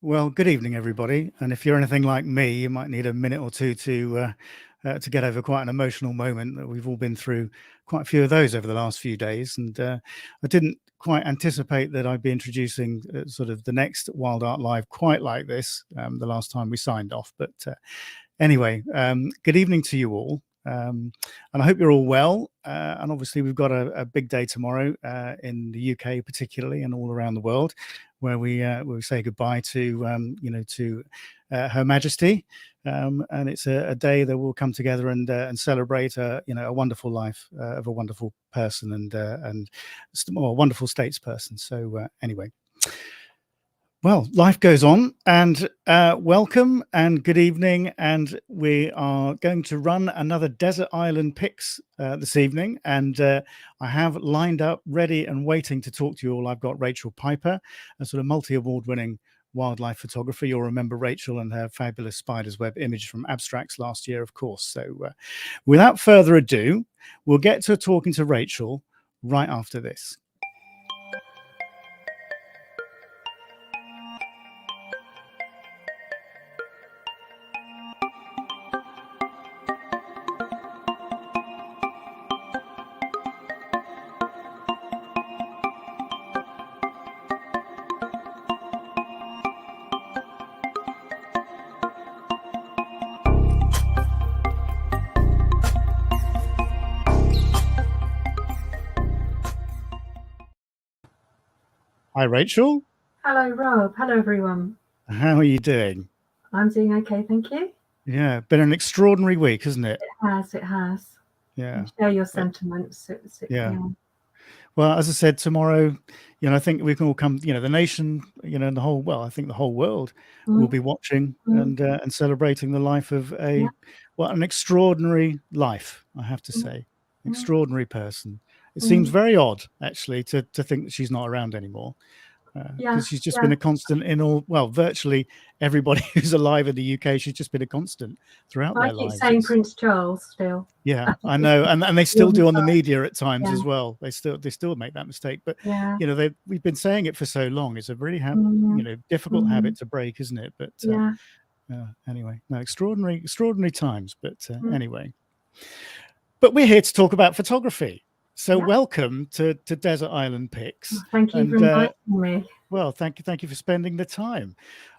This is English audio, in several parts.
Well, good evening, everybody. And if you're anything like me, you might need a minute or two to get over quite an emotional moment. That we've all been through quite a few of those over the last few days. And I didn't quite anticipate that I'd be introducing sort of the next Wild Art Live quite like this the last time we signed off. But anyway, good evening to you all. And I hope you're all well. And obviously, we've got a big day tomorrow in the UK, particularly, and all around the world, where we say goodbye to to Her Majesty, and it's a day that we'll come together and celebrate a wonderful life of a wonderful person and a wonderful statesperson. So anyway. Well, life goes on, and welcome and good evening. And we are going to run another Desert Island Pics this evening. And I have lined up, ready and waiting to talk to you all. I've got Rachel Piper, a sort of multi-award winning wildlife photographer. You'll remember Rachel and her fabulous Spider's Web image from Abstracts last year, of course. So without further ado, we'll get to talking to Rachel right after this. Hi, Rachel. Hello, Rob. Hello, everyone. How are you doing? I'm doing okay, thank you. Yeah, been an extraordinary week, hasn't it? It has. Yeah. Share your sentiments. Yeah. Well, as I said, tomorrow, I think we can all come, the nation, and I think the whole world will be watching and celebrating the life of an extraordinary life, I have to say. Extraordinary person. It seems very odd, actually, to think that she's not around anymore. Because she's just been a constant in virtually everybody who's alive in the UK. She's just been a constant throughout their lives. I keep saying Prince Charles still. Yeah, I know, and they still do on the media at times as well. They still make that mistake, but we've been saying it for so long. It's a really difficult habit to break, isn't it? But anyway, no, extraordinary times. But anyway, but we're here to talk about photography. So welcome to Desert Island Pics. Thank you for inviting me. Well, thank you for spending the time.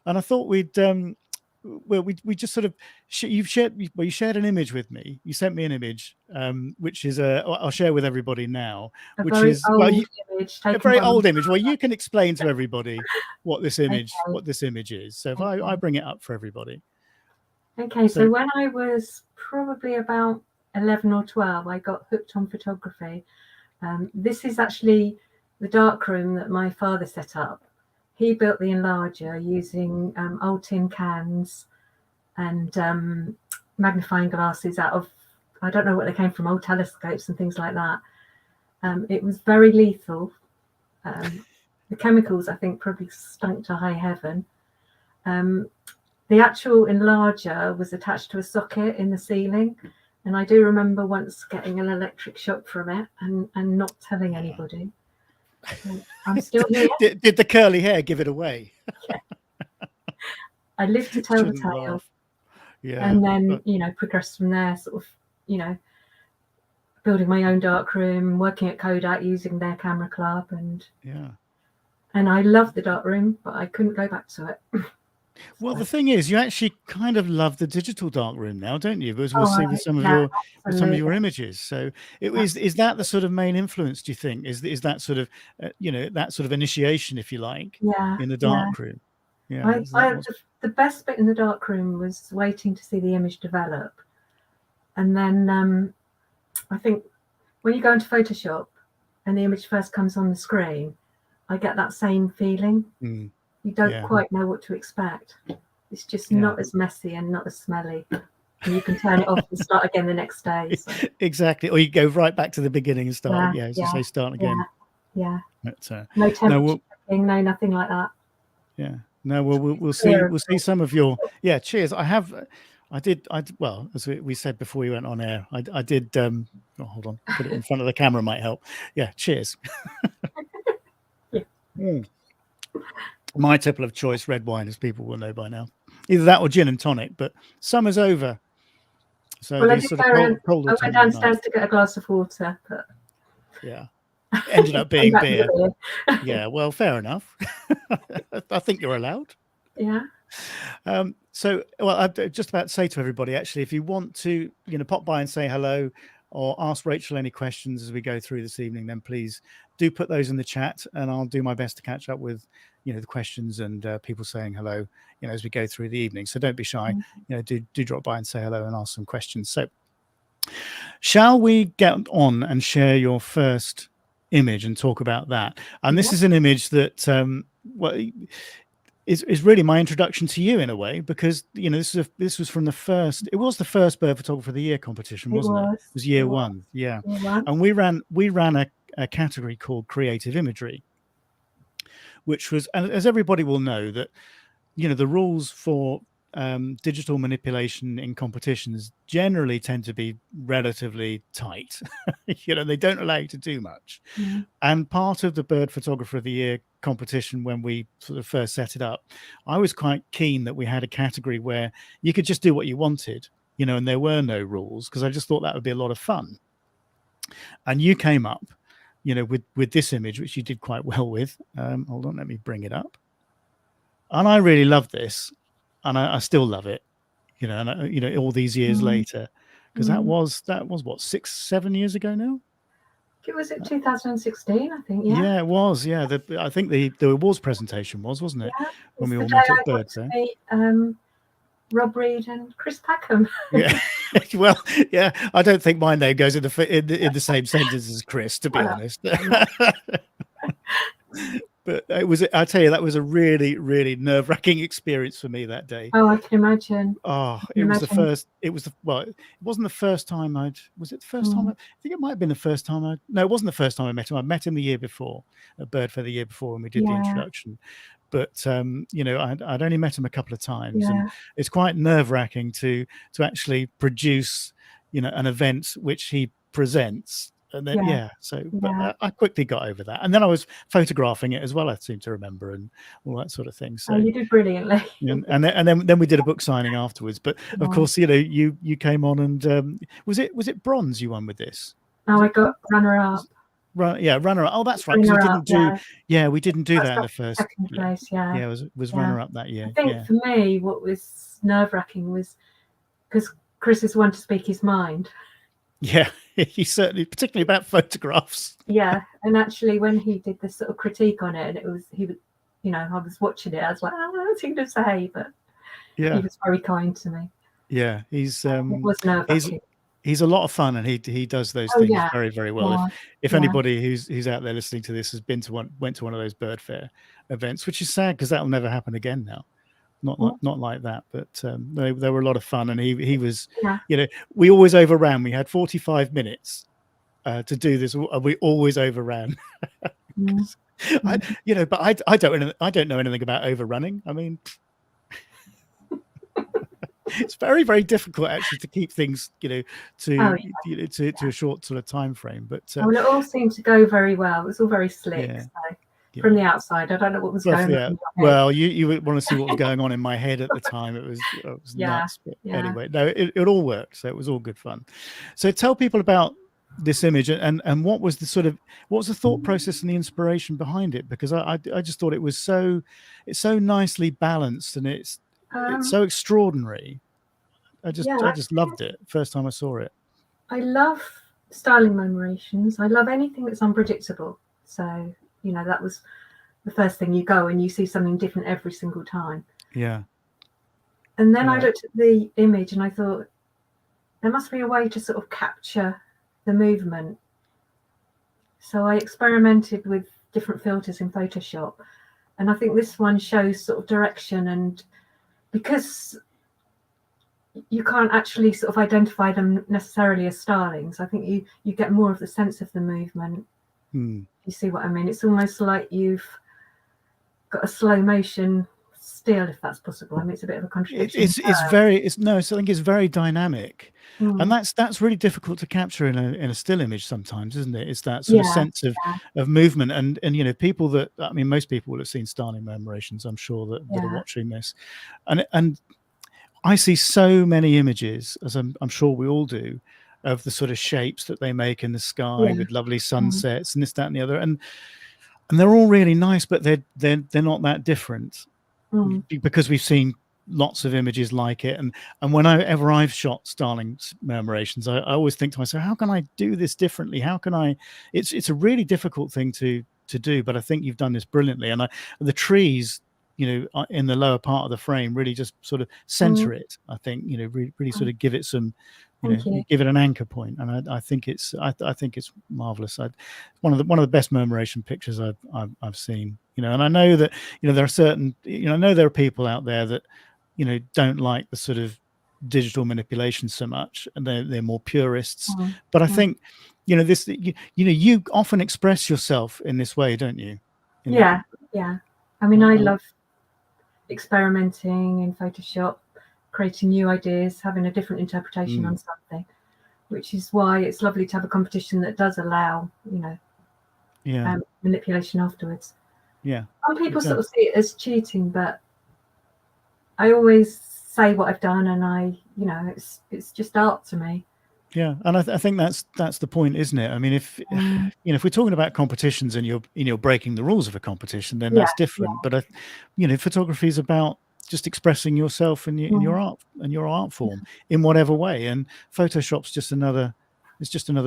And I thought we just sort of you shared an image with me. You sent me an image, which is I'll share with everybody now, a very old image. Well, you can explain to everybody what this image is. So if I bring it up for everybody. Okay, so when I was probably about 11 or 12, I got hooked on photography. This is actually the darkroom that my father set up. He built the enlarger using old tin cans and magnifying glasses out of, I don't know what they came from, old telescopes and things like that. It was very lethal. The chemicals, I think, probably stunk to high heaven. The actual enlarger was attached to a socket in the ceiling. And I do remember once getting an electric shock from it and not telling anybody. I'm still here. Did the curly hair give it away? I lived to tell the tale. Yeah. And then, progressed from there, sort of, building my own darkroom, working at Kodak using their camera club. And I loved the darkroom, but I couldn't go back to it. Well, the thing is, you actually kind of love the digital darkroom now, don't you? Because we'll see with some of your images. So is that the sort of main influence? Do you think is that sort of that sort of initiation, if you like, in the darkroom? Yeah. The best bit in the darkroom was waiting to see the image develop, and then I think when you go into Photoshop and the image first comes on the screen, I get that same feeling. You don't quite know what to expect. It's just not as messy and not as smelly. And you can turn it off and start again the next day. So. Exactly. Or you go right back to the beginning and start. As you say, start again. Yeah. But, no temperature checking, no nothing like that. Yeah. No, we'll see some of your. Yeah. Cheers. Well, as we said before we went on air, I did. Hold on. Put it in front of the camera might help. Yeah. Cheers. My tipple of choice, red wine, as people will know by now. Either that or gin and tonic, but summer's over. So Well, I these did sort of go. cold I went autumnal downstairs nights. to get a glass of water, but Yeah. Ended up came being back with beer. a beer. Yeah, well, fair enough. I think you're allowed. Yeah. So, well, I'm just about to say to everybody, actually, if you want to, pop by and say hello or ask Rachel any questions as we go through this evening, then please do put those in the chat, and I'll do my best to catch up with, the questions and people saying hello, as we go through the evening. So don't be shy. Do drop by and say hello and ask some questions. So, shall we get on and share your first image and talk about that? And this is an image that, well, is really my introduction to you in a way, because this was from the first. It was the first Bird Photographer of the Year competition, wasn't it? It was year one, yeah. And we ran a category called Creative Imagery, which was, and as everybody will know, that the rules for digital manipulation in competitions generally tend to be relatively tight. They don't allow you to do much. And part of the Bird Photographer of the Year competition, when we sort of first set it up, I was quite keen that we had a category where you could just do what you wanted, and there were no rules, because I just thought that would be a lot of fun. And you came up, with this image, which you did quite well with. Hold on, let me bring it up. And I really love this, and I still love it, and all these years later, because that was what, 6-7 years ago now. It was it 2016, I think. Yeah, it was. Yeah, I think the awards presentation wasn't it? Yeah, when we all met at Bird Fair. Rob Reed and Chris Packham. Yeah, well, yeah. I don't think my name goes in the same sentence as Chris, to be honest. But I tell you, that was a really, really nerve-wracking experience for me that day. Oh, I can imagine. It was the first. It wasn't the first time was it the first time? I think it might have been the first time no, it wasn't the first time I met him. I met him the year before at Bird Fair the year before when we did the introduction. But I'd only met him a couple of times, and it's quite nerve-wracking to actually produce, an event which he presents. And then but I quickly got over that, and then I was photographing it as well, I seem to remember, and all that sort of thing. So you did brilliantly. and then we did a book signing afterwards. But of course, you came on, and was it bronze you won with this? Oh, I got runner-up. Runner-up. Oh, that's right. Because we didn't do that in the first. Second place, it was runner-up that year. I think for me, what was nerve-wracking was because Chris is the one to speak his mind. Yeah, he certainly, particularly about photographs. Yeah, and actually, when he did this sort of critique on it, and I was watching it, I was like, what's he going to say? But he was very kind to me. Yeah, it was nerve-wracking. He's a lot of fun, and he does those things very, very well. Yeah. If anybody who's out there listening to this has went to one of those Bird Fair events, which is sad because that will never happen again now. Not like that, but they were a lot of fun, and he was. We always overran. We had 45 minutes to do this, and we always overran. But I don't know anything about overrunning. I mean, it's very, very difficult actually to keep things, to a short sort of time frame. But it all seemed to go very well. It was all very slick. Yeah. So. From the outside, I don't know what was going on. Well, you would want to see what was going on in my head at the time. It was nuts. But anyway, no, it all worked. So it was all good fun. So tell people about this image and what was the thought process and the inspiration behind it? Because I just thought it's so nicely balanced, and it's so extraordinary. I just loved it first time I saw it. I love styling memorations. I love anything that's unpredictable. So that was the first thing. You go and you see something different every single time. Yeah. And then I looked at the image and I thought there must be a way to sort of capture the movement. So I experimented with different filters in Photoshop. And I think this one shows sort of direction, and because you can't actually sort of identify them necessarily as stylings, I think you get more of the sense of the movement. You see what I mean? It's almost like you've got a slow motion still, if that's possible. I mean, it's a bit of a contradiction. I think it's very dynamic. And that's really difficult to capture in a still image sometimes, isn't it? It's that sort of Yeah, sense of movement, and you know, people that, I mean, most people will have seen styling murmurations, I'm sure, that are watching this, and I see so many images, as I'm sure we all do, of the sort of shapes that they make in the sky with lovely sunsets and this, that, and the other, and they're all really nice, but they're not that different because we've seen lots of images like it. And whenever I've shot starling murmurations, I always think to myself, how can I do this differently? How can I? It's a really difficult thing to do, but I think you've done this brilliantly. And the trees, you know, in the lower part of the frame really just sort of center it. I think, you know, really sort of give it some, you know, you give it an anchor point, and I think it's marvelous. One of the best murmuration pictures I've seen, you know. And I know that, you know, there are certain, you know, I know there are people out there that, you know, don't like the sort of digital manipulation so much, and they're more purists. But I think, you know, this, you know, you often express yourself in this way, don't you? Yeah. I mean, I love experimenting in Photoshop, creating new ideas, having a different interpretation on something, which is why it's lovely to have a competition that does allow, you know, manipulation afterwards. Some people sort of see it as cheating, but I always say what I've done, and you know, it's just art to me. Yeah, and I think that's the point, isn't it? I mean, if you know, if we're talking about competitions and you're breaking the rules of a competition, then that's different. But you know, photography is about just expressing yourself in your art and your art form in whatever way. And Photoshop's just another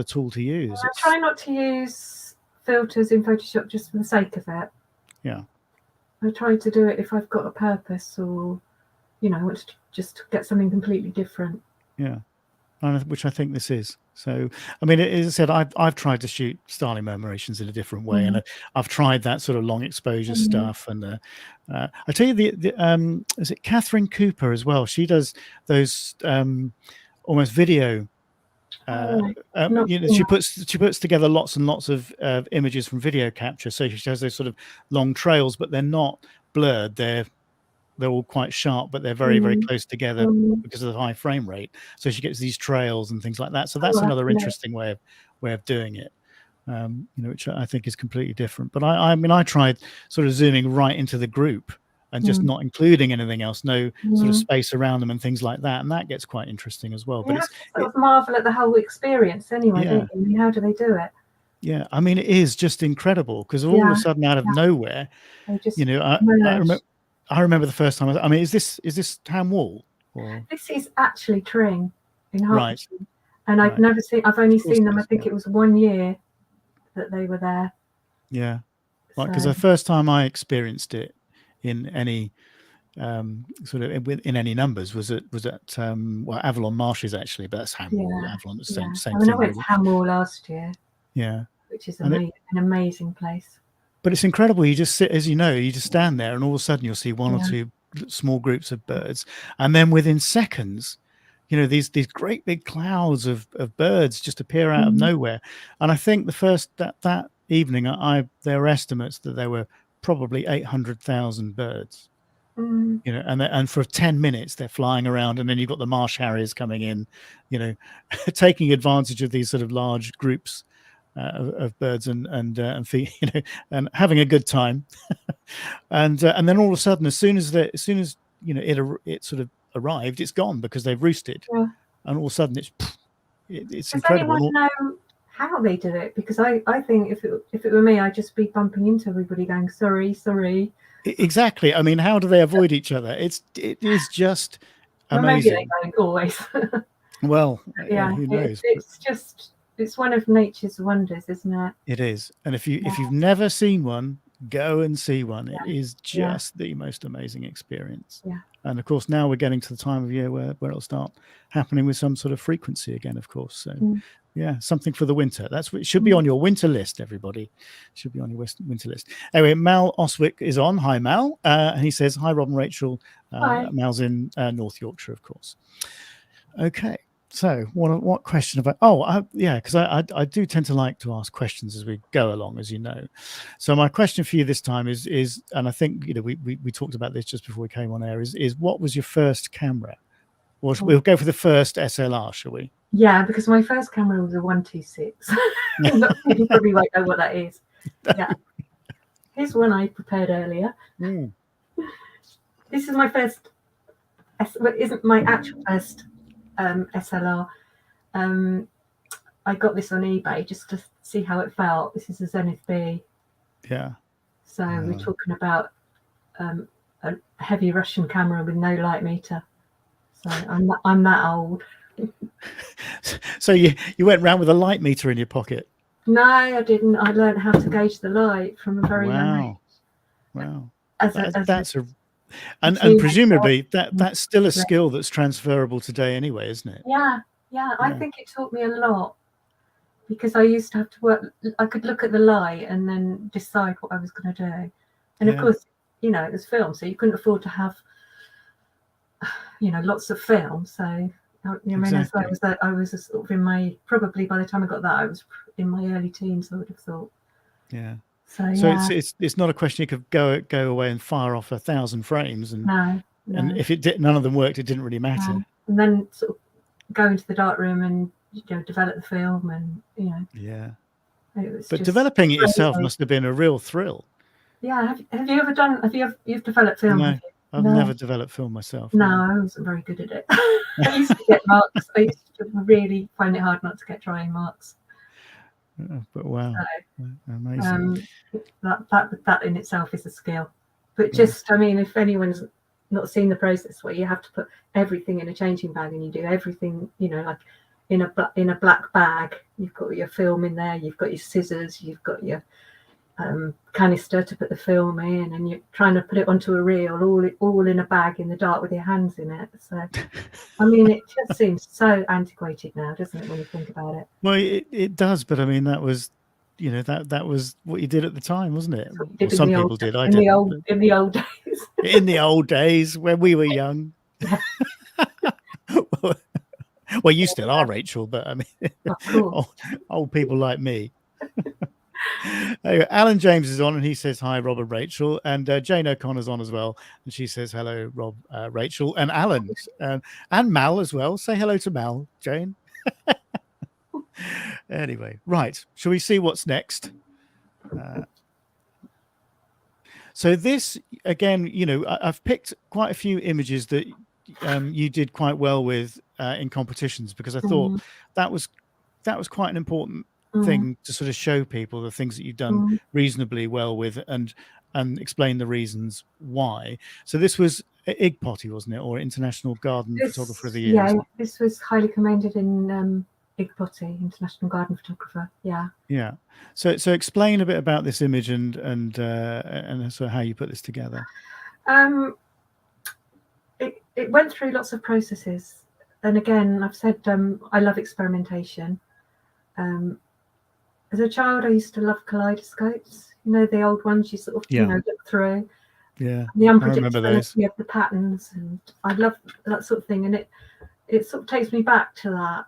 tool to use. I try not to use filters in Photoshop just for the sake of it. Yeah, I try to do it if I've got a purpose, or, you know, want to just get something completely different. Yeah. Which I think this is. So, I mean, as I said, I've tried to shoot styling murmurations in a different way, and I've tried that sort of long exposure stuff. And I tell you, is it Catherine Cooper as well? She does those almost video. You know, she puts together lots and lots of images from video capture. So she has those sort of long trails, but they're not blurred. They're all quite sharp, but they're very, very close together because of the high frame rate. So she gets these trails and things like that. So that's another interesting way of doing it, you know, which I think is completely different. But I mean, I tried sort of zooming right into the group and just not including anything else, no sort of space around them and things like that. And that gets quite interesting as well. But it's sort of marvel at the whole experience anyway, don't you? I mean, how do they do it? Yeah, I mean, it is just incredible because all of a sudden, out of nowhere, you know, I remember the first time. I mean, is this Ham Wall? Or? This is actually Tring in Hertfordshire, and I've never seen. I've only seen them. I think it was 1 year that they were there. Yeah, right. Because the first time I experienced it in any sort of in any numbers was at well, Avalon Marshes actually, but that's Ham Wall. Avalon, the same I mean, thing. I went to Ham Wall last year. Yeah, which is an amazing place. But it's incredible. You just sit, as you know, you just stand there, and all of a sudden you'll see one or two small groups of birds, and then within seconds, you know, these great big clouds of birds just appear out of nowhere. And I think the first that evening, there were estimates that there were probably 800,000 birds. You know, and for 10 minutes they're flying around, and then you've got the marsh harriers coming in, you know, taking advantage of these sort of large groups of birds and you know, and having a good time. and then all of a sudden, as soon as you know it sort of arrived, it's gone because they've roosted, and all of a sudden it's incredible. Does anyone know how they did it? Because I think if it were me, I'd just be bumping into everybody, going sorry. Exactly. I mean, how do they avoid each other? It is just amazing. Maybe they don't always. Well, who knows? It's one of nature's wonders, isn't it? It is. And if you've never seen one, go and see one. It is just the most amazing experience. Yeah. And of course, now we're getting to the time of year where it'll start happening with some sort of frequency again, of course. So yeah, something for the winter. That's what it should be on your winter list, everybody. It should be on your winter list. Anyway, Mal Oswick is on. Hi, Mal. And he says, hi, Rob and Rachel. Hi. Mal's in North Yorkshire, of course. Okay. So what question about? Because I do tend to like to ask questions as we go along, as you know. So my question for you this time is, and I think, you know, we talked about this just before we came on air, is what was your first camera? We'll go for the first SLR, shall we? Yeah, because my first camera was a 126. You probably won't know what that is. Yeah. Here's one I prepared earlier. Mm. This is my first, isn't my actual first SLR. I got this on eBay just to see how it felt. This is a Zenith B. Yeah. So we're talking about a heavy Russian camera with no light meter. So I'm that old. So you went round with a light meter in your pocket? No, I didn't. I learned how to gauge the light from a very young age. Wow. And presumably that's still a skill that's transferable today anyway, isn't it? Yeah. I think it taught me a lot, because I used to have to work. I could look at the light and then decide what I was going to do. And of course, it was film, so you couldn't afford to have, lots of film. So Exactly. I was sort of probably by the time I got that, I was in my early teens, I would have thought. Yeah. So it's not a question you could go away and fire off 1,000 frames, and no. And if none of them worked, it didn't really matter. No. And then sort of go into the darkroom and develop the film, and Yeah. But developing it yourself must have been a real thrill. Yeah. Have you ever done? You've developed film? No, I've never developed film myself. No, I wasn't very good at it. I used to get marks. I used to really find it hard not to get drawing marks. But wow, amazing. That in itself is a skill. But just, I mean, if anyone's not seen the process where you have to put everything in a changing bag and you do everything, like in a black bag, you've got your film in there, you've got your scissors, you've got your canister to put the film in, and you're trying to put it onto a reel all in a bag in the dark with your hands in it. So I mean, it just seems so antiquated now, doesn't it, when you think about it? Well, it does, but I mean, that was that was what you did at the time, wasn't it? Well, some people did. I didn't. In the old days. In the old days when we were young. Well, you still are, Rachel, but I mean, old people like me. Anyway, Alan James is on, and he says hi, Rob and Rachel, and Jane O'Connor's on as well, and she says hello, Rob, Rachel, and Alan, and Mal as well. Say hello to Mal, Jane. Anyway, right, shall we see what's next? So this, again, I've picked quite a few images that you did quite well with in competitions, because I thought that was quite an important thing to sort of show people the things that you've done reasonably well with, and explain the reasons why. So this was IGPOTI, wasn't it, or International Garden Photographer of the Year? Yeah, this was highly commended in IGPOTI, International Garden Photographer. Yeah. So explain a bit about this image and so how you put this together. It went through lots of processes, and again, I've said I love experimentation. As a child, I used to love kaleidoscopes. The old ones you sort of look through. Yeah, the unpredictability of the patterns, and I love that sort of thing. And it sort of takes me back to that,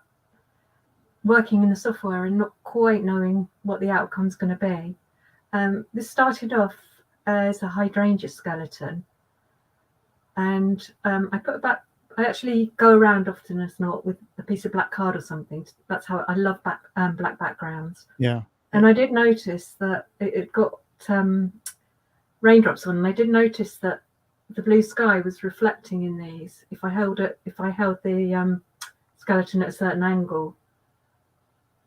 working in the software and not quite knowing what the outcome's going to be. This started off as a hydrangea skeleton, and I actually go around often as not with a piece of black card or something. That's how I love black backgrounds. Yeah. And I did notice that it got raindrops on, and I did notice that the blue sky was reflecting in these. If I held the skeleton at a certain angle,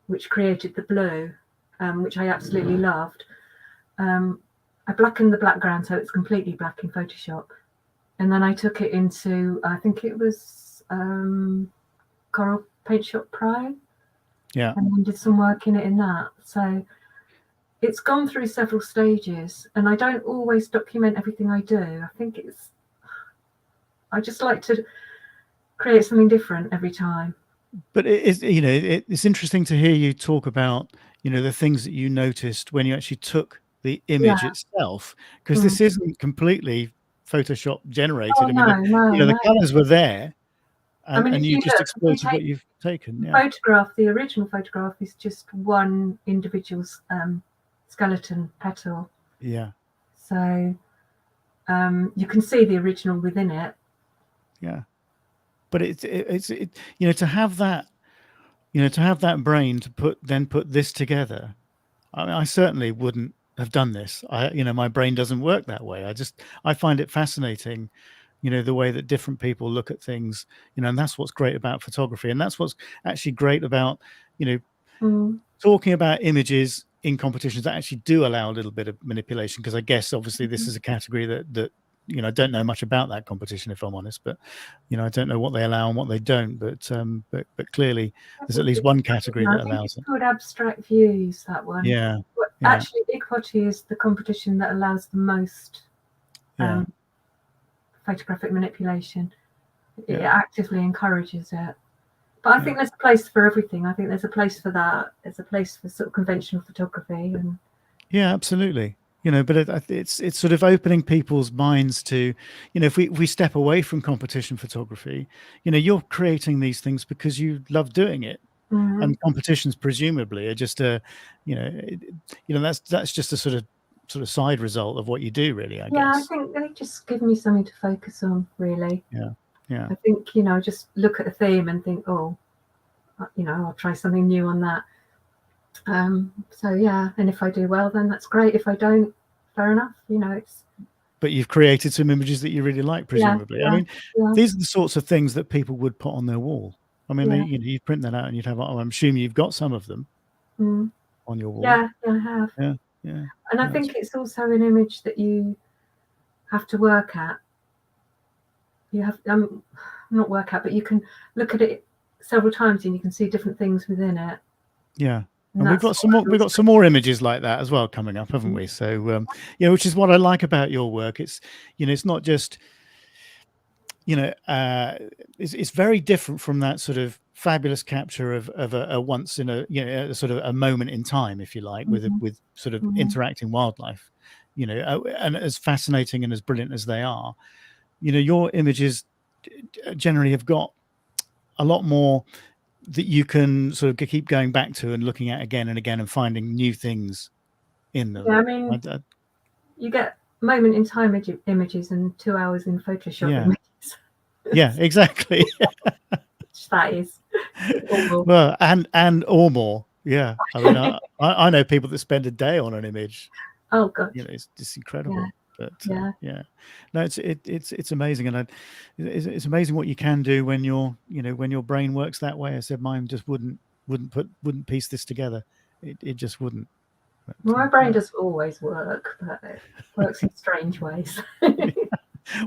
which created the blue, which I absolutely loved. I blackened the background so it's completely black in Photoshop. And then I took it into, I think it was Coral Paint Shop Pro. Yeah. And then did some work in it in that. So it's gone through several stages, and I don't always document everything I do. I think I just like to create something different every time. But it's interesting to hear you talk about, the things that you noticed when you actually took the image itself, because this isn't completely Photoshop generated. The colors were there, and you just exploited what you've taken. The original photograph is just one individual skeleton petal. Yeah. So you can see the original within it. Yeah. But it's to have that to have that brain to put this together. I mean, I certainly wouldn't have done this. My brain doesn't work that way. I find it fascinating, the way that different people look at things, and that's what's great about photography. And that's what's actually great about, talking about images in competitions that actually do allow a little bit of manipulation. Because I guess obviously this is a category that I don't know much about that competition, if I'm honest, but I don't know what they allow and what they don't, but clearly there's at least one category that I think allows it's it. called abstract views, that one. Yeah. Actually, Big Potty is the competition that allows the most photographic manipulation. It actively encourages it. But I think there's a place for everything. I think there's a place for that. There's a place for sort of conventional photography. And yeah, absolutely. But it's sort of opening people's minds to, if we step away from competition photography, you're creating these things because you love doing it. And competitions presumably are just that's just a sort of side result of what you do, really, I guess. Yeah, I think they just give me something to focus on, really. Yeah. I think, just look at a theme and think, oh, I'll try something new on that. So yeah, and if I do well, then that's great. If I don't, fair enough. It's. But you've created some images that you really like, presumably. Yeah, I mean, these are the sorts of things that people would put on their wall. I mean, you print that out and you'd have. I'm assuming you've got some of them on your wall. Yeah, I have. Yeah. And I think it's also an image that you have to work at. You have not work at, but you can look at it several times and you can see different things within it. Yeah. And we've got some more images like that as well coming up, haven't we? So which is what I like about your work. It's it's not just it's very different from that sort of fabulous capture of a once in a sort of a moment in time, if you like, with sort of interacting wildlife, and as fascinating and as brilliant as they are, your images generally have got a lot more that you can sort of keep going back to and looking at again and again and finding new things in them. Yeah, I mean, you get moment in time images and 2 hours in Photoshop images. Yeah, exactly. That is well, and or more. Yeah, I mean, I know people that spend a day on an image. Oh god, it's just incredible. Yeah. But no, it's amazing, and it's amazing what you can do when your brain works that way. I said mine just wouldn't piece this together. It just wouldn't. But, well, my brain does always work, but it works in strange ways.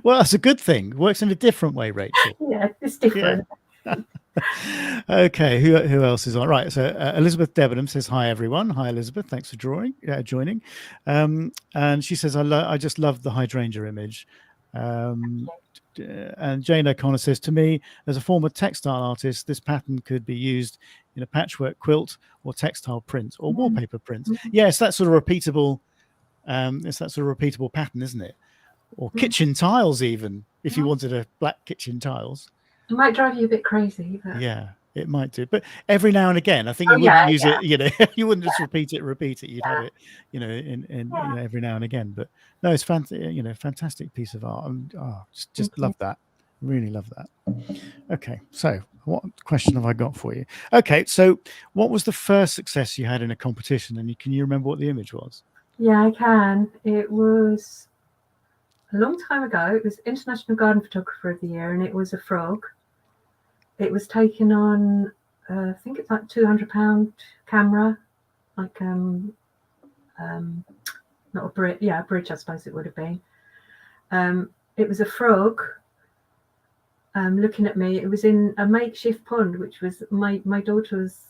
Well, that's a good thing. It works in a different way, Rachel. Yeah, it's different. Yeah. Okay, who else is on? Right, so Elizabeth Debenham says hi everyone. Hi Elizabeth, thanks for joining. And she says I just love the hydrangea image. And Jane O'Connor says, to me, as a former textile artist, this pattern could be used in a patchwork quilt or textile print or wallpaper print. Yes, that's sort of repeatable. It's that sort of repeatable pattern, isn't it? Or kitchen tiles, even if you wanted a black kitchen tiles. It might drive you a bit crazy. But... Yeah, it might do. But every now and again, I think you wouldn't use it. You wouldn't just repeat it. You'd have it, in every now and again. But no, it's fantastic piece of art. Just love that. Really love that. Okay, so what question have I got for you? Okay, so what was the first success you had in a competition, and can you remember what the image was? Yeah, I can. It was a long time ago. It was International Garden Photographer of the Year, and it was a frog. It was taken on, I think it's like £200 camera, like not a bridge, a bridge I suppose it would have been. It was a frog looking at me. It was in a makeshift pond, which was my daughter was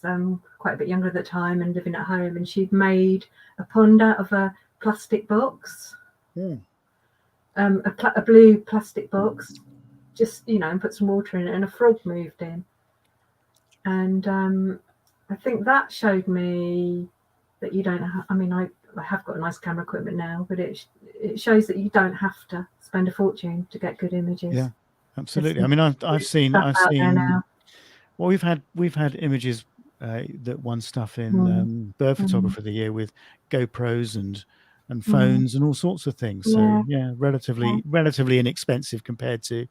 quite a bit younger at the time and living at home, and she'd made a pond out of a plastic box, a blue plastic box, just and put some water in it, and a frog moved in. And I think that showed me that you don't have, I have got a nice camera equipment now, but it shows that you don't have to spend a fortune to get good images. Yeah, absolutely. I've seen well, we've had images that won stuff in Bird Photographer of the Year with GoPros and phones and all sorts of things. So relatively inexpensive compared to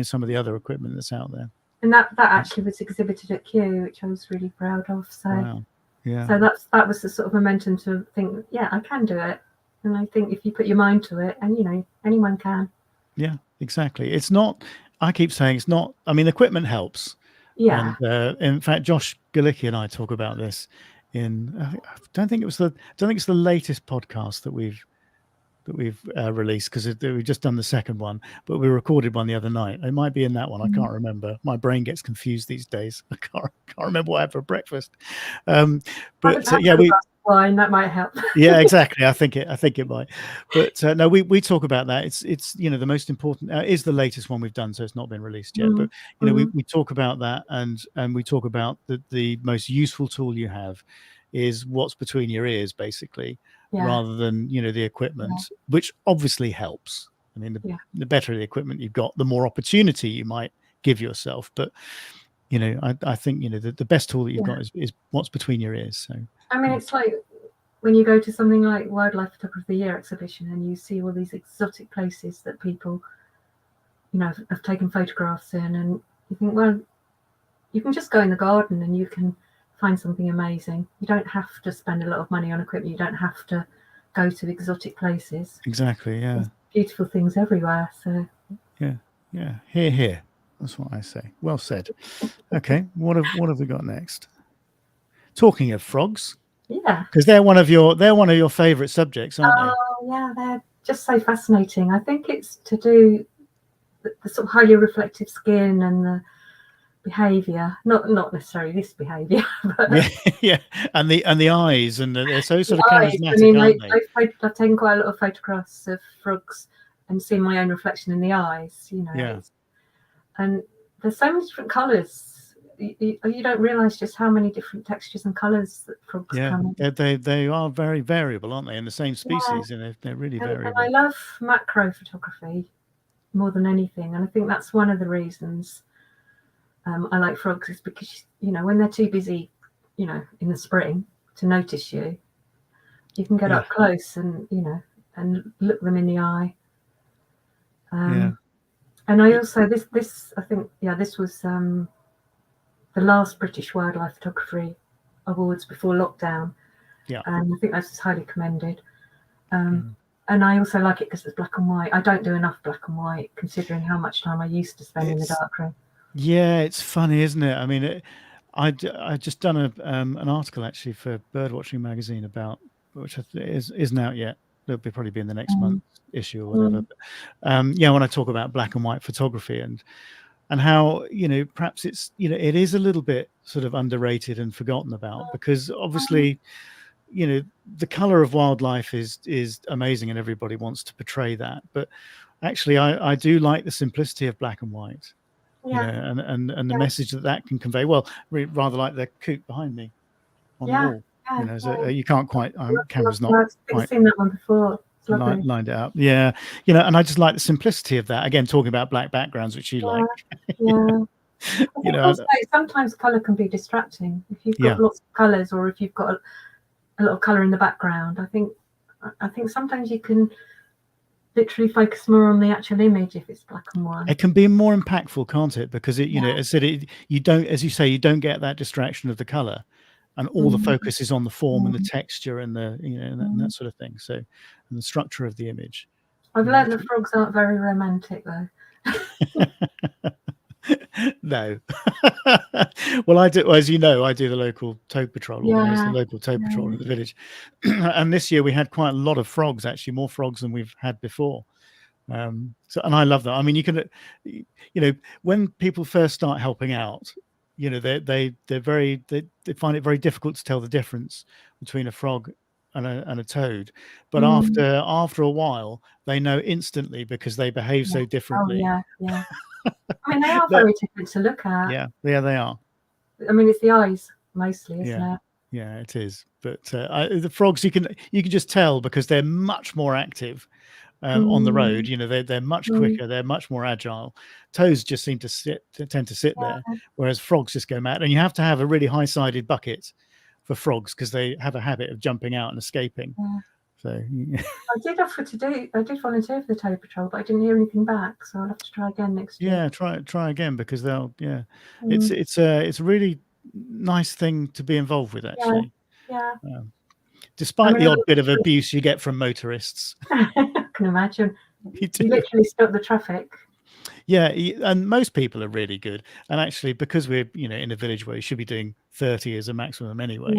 some of the other equipment that's out there. And that actually was exhibited at Kew, which I was really proud of. So, wow. Yeah. So that was the sort of momentum to think, yeah, I can do it. And I think if you put your mind to it, and anyone can. Yeah, exactly. It's not. I keep saying it's not. I mean, equipment helps. Yeah. And in fact, Josh Galicki and I talk about this in. I don't think it's the latest podcast that we've released, because we've just done the second one, but we recorded one the other night. It might be in that one. I can't remember. My brain gets confused these days. I can't remember what I had for breakfast. But yeah, wine that might help. Yeah, exactly. I think it might. But no, we talk about that. It's the most important is the latest one we've done, so it's not been released yet. But we talk about that, and we talk about the most useful tool you have is what's between your ears, basically, rather than the equipment, which obviously helps. I mean, the better the equipment you've got, the more opportunity you might give yourself. But I think the best tool that you've got is what's between your ears. So I mean, it's like when you go to something like Wildlife Photography of the Year exhibition and you see all these exotic places that people, have taken photographs in, and you think, well, you can just go in the garden and you can find something amazing. You don't have to spend a lot of money on equipment. You don't have to go to exotic places. Exactly, yeah. There's beautiful things everywhere. So yeah. Here. That's what I say. Well said. Okay, what have we got next? Talking of frogs. Yeah, because they're one of your favorite subjects, aren't they? Oh yeah, they're just so fascinating. I think it's to do the sort of highly reflective skin and the behaviour, not necessarily this behaviour, but yeah, and the eyes, and they're so sort of charismatic. I mean, aren't they? I've taken quite a lot of photographs of frogs and seen my own reflection in the eyes. And there's so many different colours. You don't realise just how many different textures and colours that frogs come in. They are very variable, aren't they? In the same species, and they're really variable. And I love macro photography more than anything, and I think that's one of the reasons I like frogs, is because when they're too busy, in the spring to notice you can get up close and and look them in the eye. And I also this I think this was the last British Wildlife Photography Awards before lockdown. And I think that's highly commended. And I also like it because it's black and white. I don't do enough black and white, considering how much time I used to spend in the darkroom. Yeah, it's funny, isn't it? I mean, I just done an article actually for Birdwatching magazine about, which isn't out yet. It'll probably be in the next month's issue or whatever. When I talk about black and white photography and how perhaps it's it is a little bit sort of underrated and forgotten about, because obviously the color of wildlife is amazing and everybody wants to portray that, but actually I do like the simplicity of black and white. And the message that can convey, well, rather like the coot behind me on the wall. So you can't quite, camera's not I've seen that one before. Lined it up. And I just like the simplicity of that. Again, talking about black backgrounds, which you like. Also, sometimes color can be distracting if you've got lots of colors, or if you've got a lot of color in the background. I think sometimes you can literally focus more on the actual image if it's black and white. It can be more impactful, can't it? Because as I said, you don't, as you say, you don't get that distraction of the color, and all the focus is on the form and the texture and the and that sort of thing. So, and the structure of the image. I've learned that frogs aren't very romantic, though. No. Well, I do, as you know, I do the local toad patrol, organise the local toad patrol in the village, and this year we had quite a lot of frogs, actually more frogs than we've had before. And I love that. I mean, you can, when people first start helping out, they find it very difficult to tell the difference between a frog and a toad, but after a while they know instantly, because they behave so differently. I mean, they are very different to look at. Yeah, they are. I mean, it's the eyes mostly, isn't it? Yeah, it is. But the frogs, you can just tell, because they're much more active on the road. They're much quicker. They're much more agile. Toads just seem to tend to sit there, whereas frogs just go mad. And you have to have a really high-sided bucket for frogs, because they have a habit of jumping out and escaping So I did volunteer for the Tow Patrol, but I didn't hear anything back. So I'll have to try again next year. yeah, try again, because it's a really nice thing to be involved with, actually. Yeah. Despite the odd bit of abuse you get from motorists. I can imagine. You literally stop the traffic. Yeah, and most people are really good. And actually, because we're in a village where you should be doing 30 as a maximum anyway,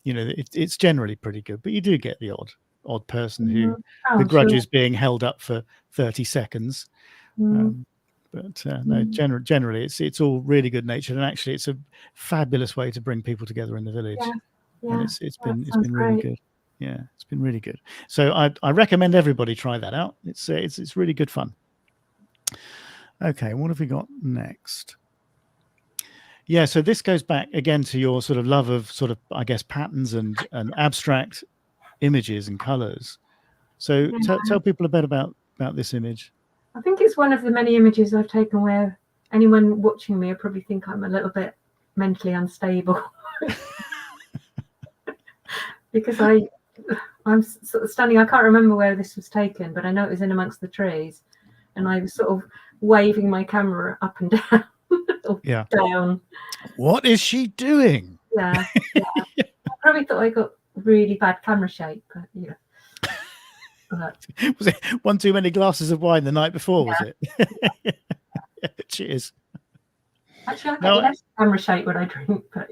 it's generally pretty good. But you do get the odd person who begrudges being held up for 30 seconds. But no, generally it's all really good natured, and actually it's a fabulous way to bring people together in the village. And it's been really good. Yeah, it's been really good. So I recommend everybody try that out. It's really good fun. Okay, what have we got next? Yeah, so this goes back again to your sort of love of sort of, I guess, patterns and abstract images and colors. So tell people a bit about this image. I think it's one of the many images I've taken where anyone watching me will probably think I'm a little bit mentally unstable. Because I'm sort of standing, I can't remember where this was taken, but I know it was in amongst the trees, and I was sort of waving my camera up and down. Down. What is she doing? Yeah. I probably thought I got really bad camera shape, but was it one too many glasses of wine the night before? Was it? Cheers. Actually, I get less camera shape when I drink, but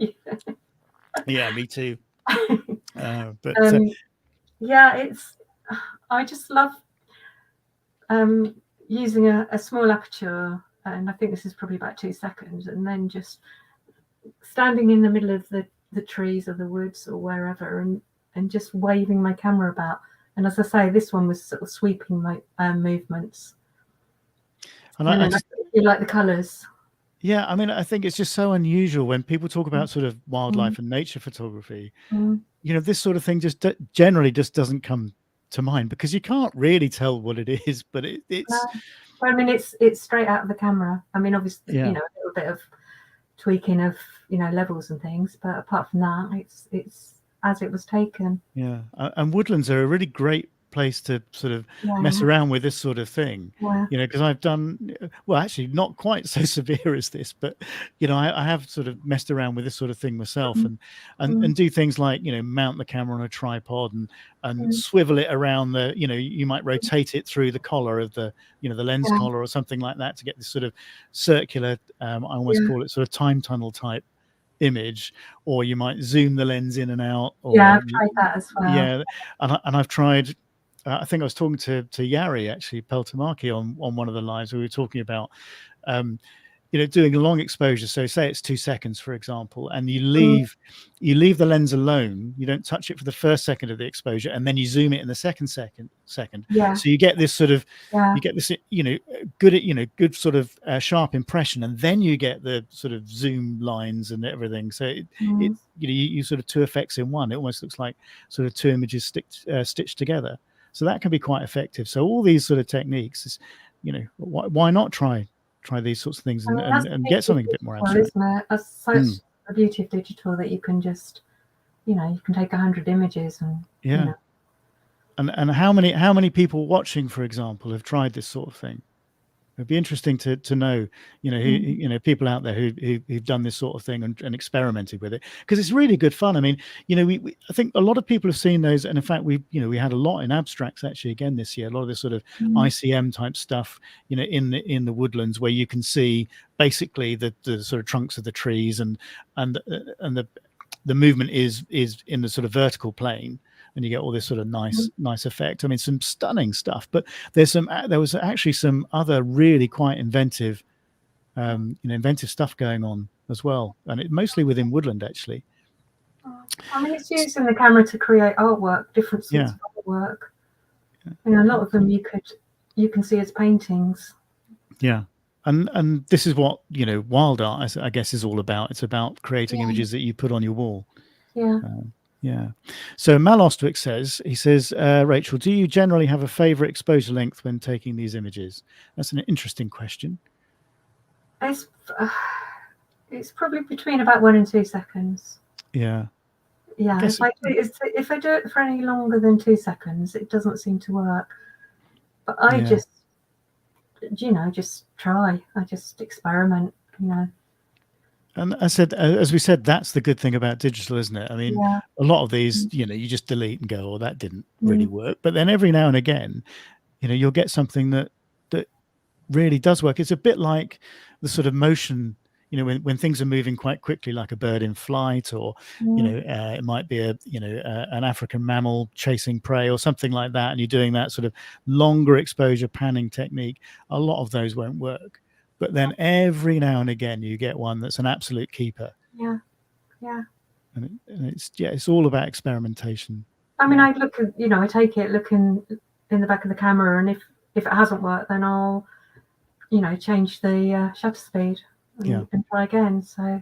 yeah, me too. I just love using a small aperture, and I think this is probably about 2 seconds, and then just standing in the middle of the trees or the woods or wherever, and just waving my camera about. And as I say, this one was sort of sweeping my movements. And I just really like the colours. Yeah, I mean, I think it's just so unusual when people talk about sort of wildlife and nature photography. This sort of thing just generally just doesn't come to mind, because you can't really tell what it is. But it's. Well, I mean, it's straight out of the camera. I mean, obviously, a little bit of tweaking of levels and things, but apart from that, it's as it was taken. Yeah, and woodlands are a really great place to sort of mess around with this sort of thing. Because I've done, well, actually not quite so severe as this, but I have sort of messed around with this sort of thing myself, and do things like mount the camera on a tripod and swivel it around the you might rotate it through the collar of the the lens collar or something like that to get this sort of circular I almost call it sort of time tunnel type image, or you might zoom the lens in and out. Or, I've tried that as well. Yeah, and I've tried. I think I was talking to Yari, actually, Peltomaki, on one of the lives. We were talking about doing a long exposure. So say it's 2 seconds, for example, and you leave the lens alone. You don't touch it for the first second of the exposure, and then you zoom it in the second. Yeah. So you get this sort of you get this good sort of sharp impression, and then you get the sort of zoom lines and everything. So you sort of two effects in one. It almost looks like sort of two images stitched together. So that can be quite effective. So all these sort of techniques is, why not try these sorts of things and get something a bit more abstract. Isn't it? That's such the beauty of digital, that you can just, you can take 100 images and And how many people watching, for example, have tried this sort of thing? It'd be interesting to know, who, people out there who've done this sort of thing and experimented with it, because it's really good fun. I mean, I think a lot of people have seen those, and in fact, we had a lot in abstracts actually again this year. A lot of this sort of ICM type stuff, in the woodlands, where you can see basically the sort of trunks of the trees and the movement is in the sort of vertical plane. And you get all this sort of nice effect. I mean, some stunning stuff. But there was actually some other really quite inventive stuff going on as well, and it mostly within woodland actually. I mean, it's using the camera to create artwork, different sorts of artwork. A lot of them you can see as paintings. Yeah. And this is what wild art, I guess, is all about. It's about creating images that you put on your wall. Yeah. So Mal Ostwick says, Rachel, do you generally have a favorite exposure length when taking these images? That's an interesting question. It's probably between about 1 and 2 seconds. Yeah. Yeah, if I do it for any longer than 2 seconds, it doesn't seem to work. But I just, just try. I just experiment, And as we said, that's the good thing about digital, isn't it? I mean, Yeah. a lot of these, you just delete and go, "Oh, that didn't really Mm. work." But then every now and again, you'll get something that really does work. It's a bit like the sort of motion, when things are moving quite quickly, like a bird in flight, or it might be an African mammal chasing prey or something like that, and you're doing that sort of longer exposure panning technique. A lot of those won't work, but then every now and again you get one that's an absolute keeper. Yeah. And it's all about experimentation. I mean, I look at, I take it looking in the back of the camera, and if it hasn't worked, then I'll, change the shutter speed and try again. So.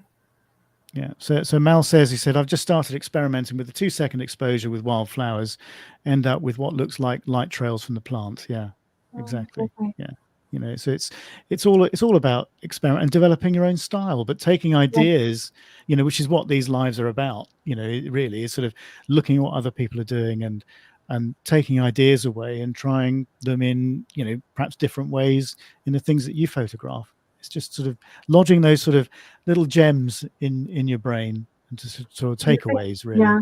Yeah. So Mal says, he said, I've just started experimenting with the 2-second exposure with wildflowers, end up with what looks like light trails from the plant. Yeah, exactly. Okay. Yeah. So it's all about experiment and developing your own style, but taking ideas, which is what these lives are about. It really is sort of looking at what other people are doing and taking ideas away and trying them in, perhaps different ways in the things that you photograph. It's just sort of lodging those sort of little gems in your brain and just sort of takeaways, really. Yeah.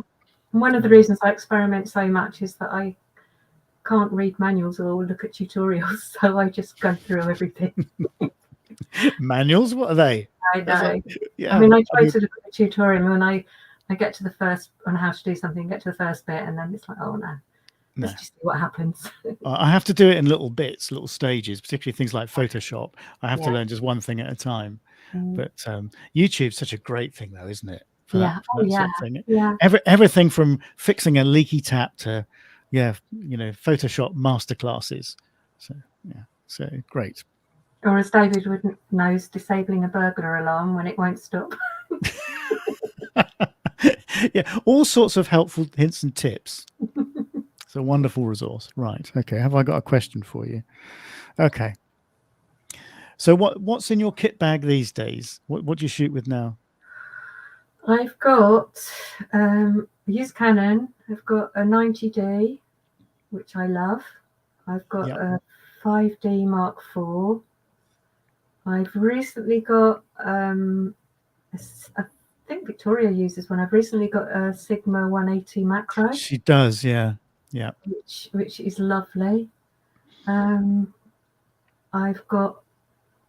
And one of the reasons I experiment so much is that I can't read manuals or look at tutorials, so I just go through everything. Manuals? What are they? I know. I mean, I try to look at the tutorial, and when I get to the first on how to do something, get to the first bit, and then it's like, oh no. Let's just see what happens. I have to do it in little bits, little stages, particularly things like Photoshop. I have to learn just one thing at a time. But YouTube's such a great thing, though, isn't it? For that sort of thing. Yeah. Everything from fixing a leaky tap to, Photoshop masterclasses. So great. Or as David knows, disabling a burglar alarm when it won't stop. Yeah, all sorts of helpful hints and tips. It's a wonderful resource. Right. Okay. Have I got a question for you? Okay. So what's in your kit bag these days? What do you shoot with now? I've got use Canon. I've got a 90D, which I love. I've got a 5D Mark IV. I've recently got I think Victoria uses one. I've recently got a Sigma 180 macro. She does, yeah. Which is lovely. I've got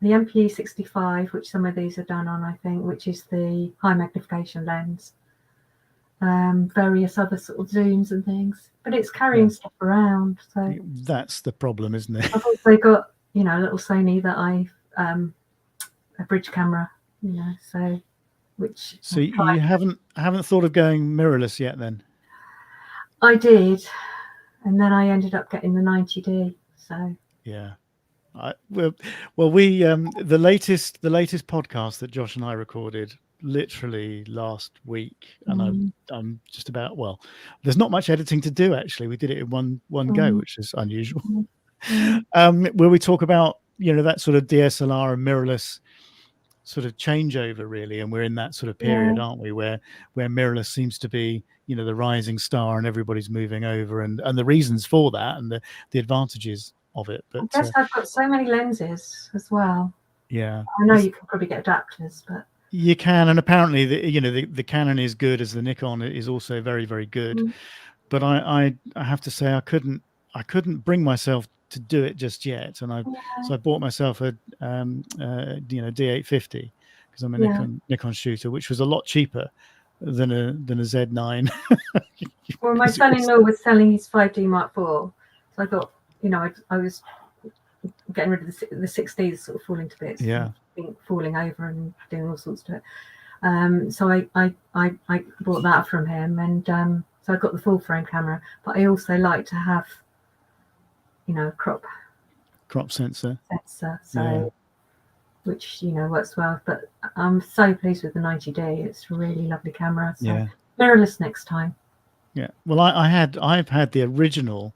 the MPE 65, which some of these are done on, I think, which is the high magnification lens. Various other sort of zooms and things, but it's carrying stuff around. So that's the problem, isn't it? I've also got, a little Sony that a bridge camera, so which. So you haven't thought of going mirrorless yet, then? I did, and then I ended up getting the 90D. So yeah. We the latest podcast that Josh and I recorded literally last week, and I'm just about, there's not much editing to do, actually. We did it in one go, which is unusual. Where we talk about that sort of DSLR and mirrorless sort of changeover, really, and we're in that sort of period, aren't we, where mirrorless seems to be the rising star, and everybody's moving over, and the reasons for that, and the advantages of it. But I guess I've got so many lenses as well. Yeah, I know you can probably get adapters, but you can, and apparently the Canon is good, as the Nikon is also very, very good. But I have to say I couldn't bring myself to do it just yet, and so I bought myself a D850 because I'm a Nikon shooter, which was a lot cheaper than a Z9. Well, my son-in-law was selling his 5D Mark IV, so I thought, I was getting rid of the 6Ds sort of falling to bits, falling over and doing all sorts to it. So I bought that from him, and so I got the full frame camera, but I also like to have crop sensor, so which works well. But I'm so pleased with the 90D. It's a really lovely camera. So mirrorless next time. Yeah. Well, I've had the original,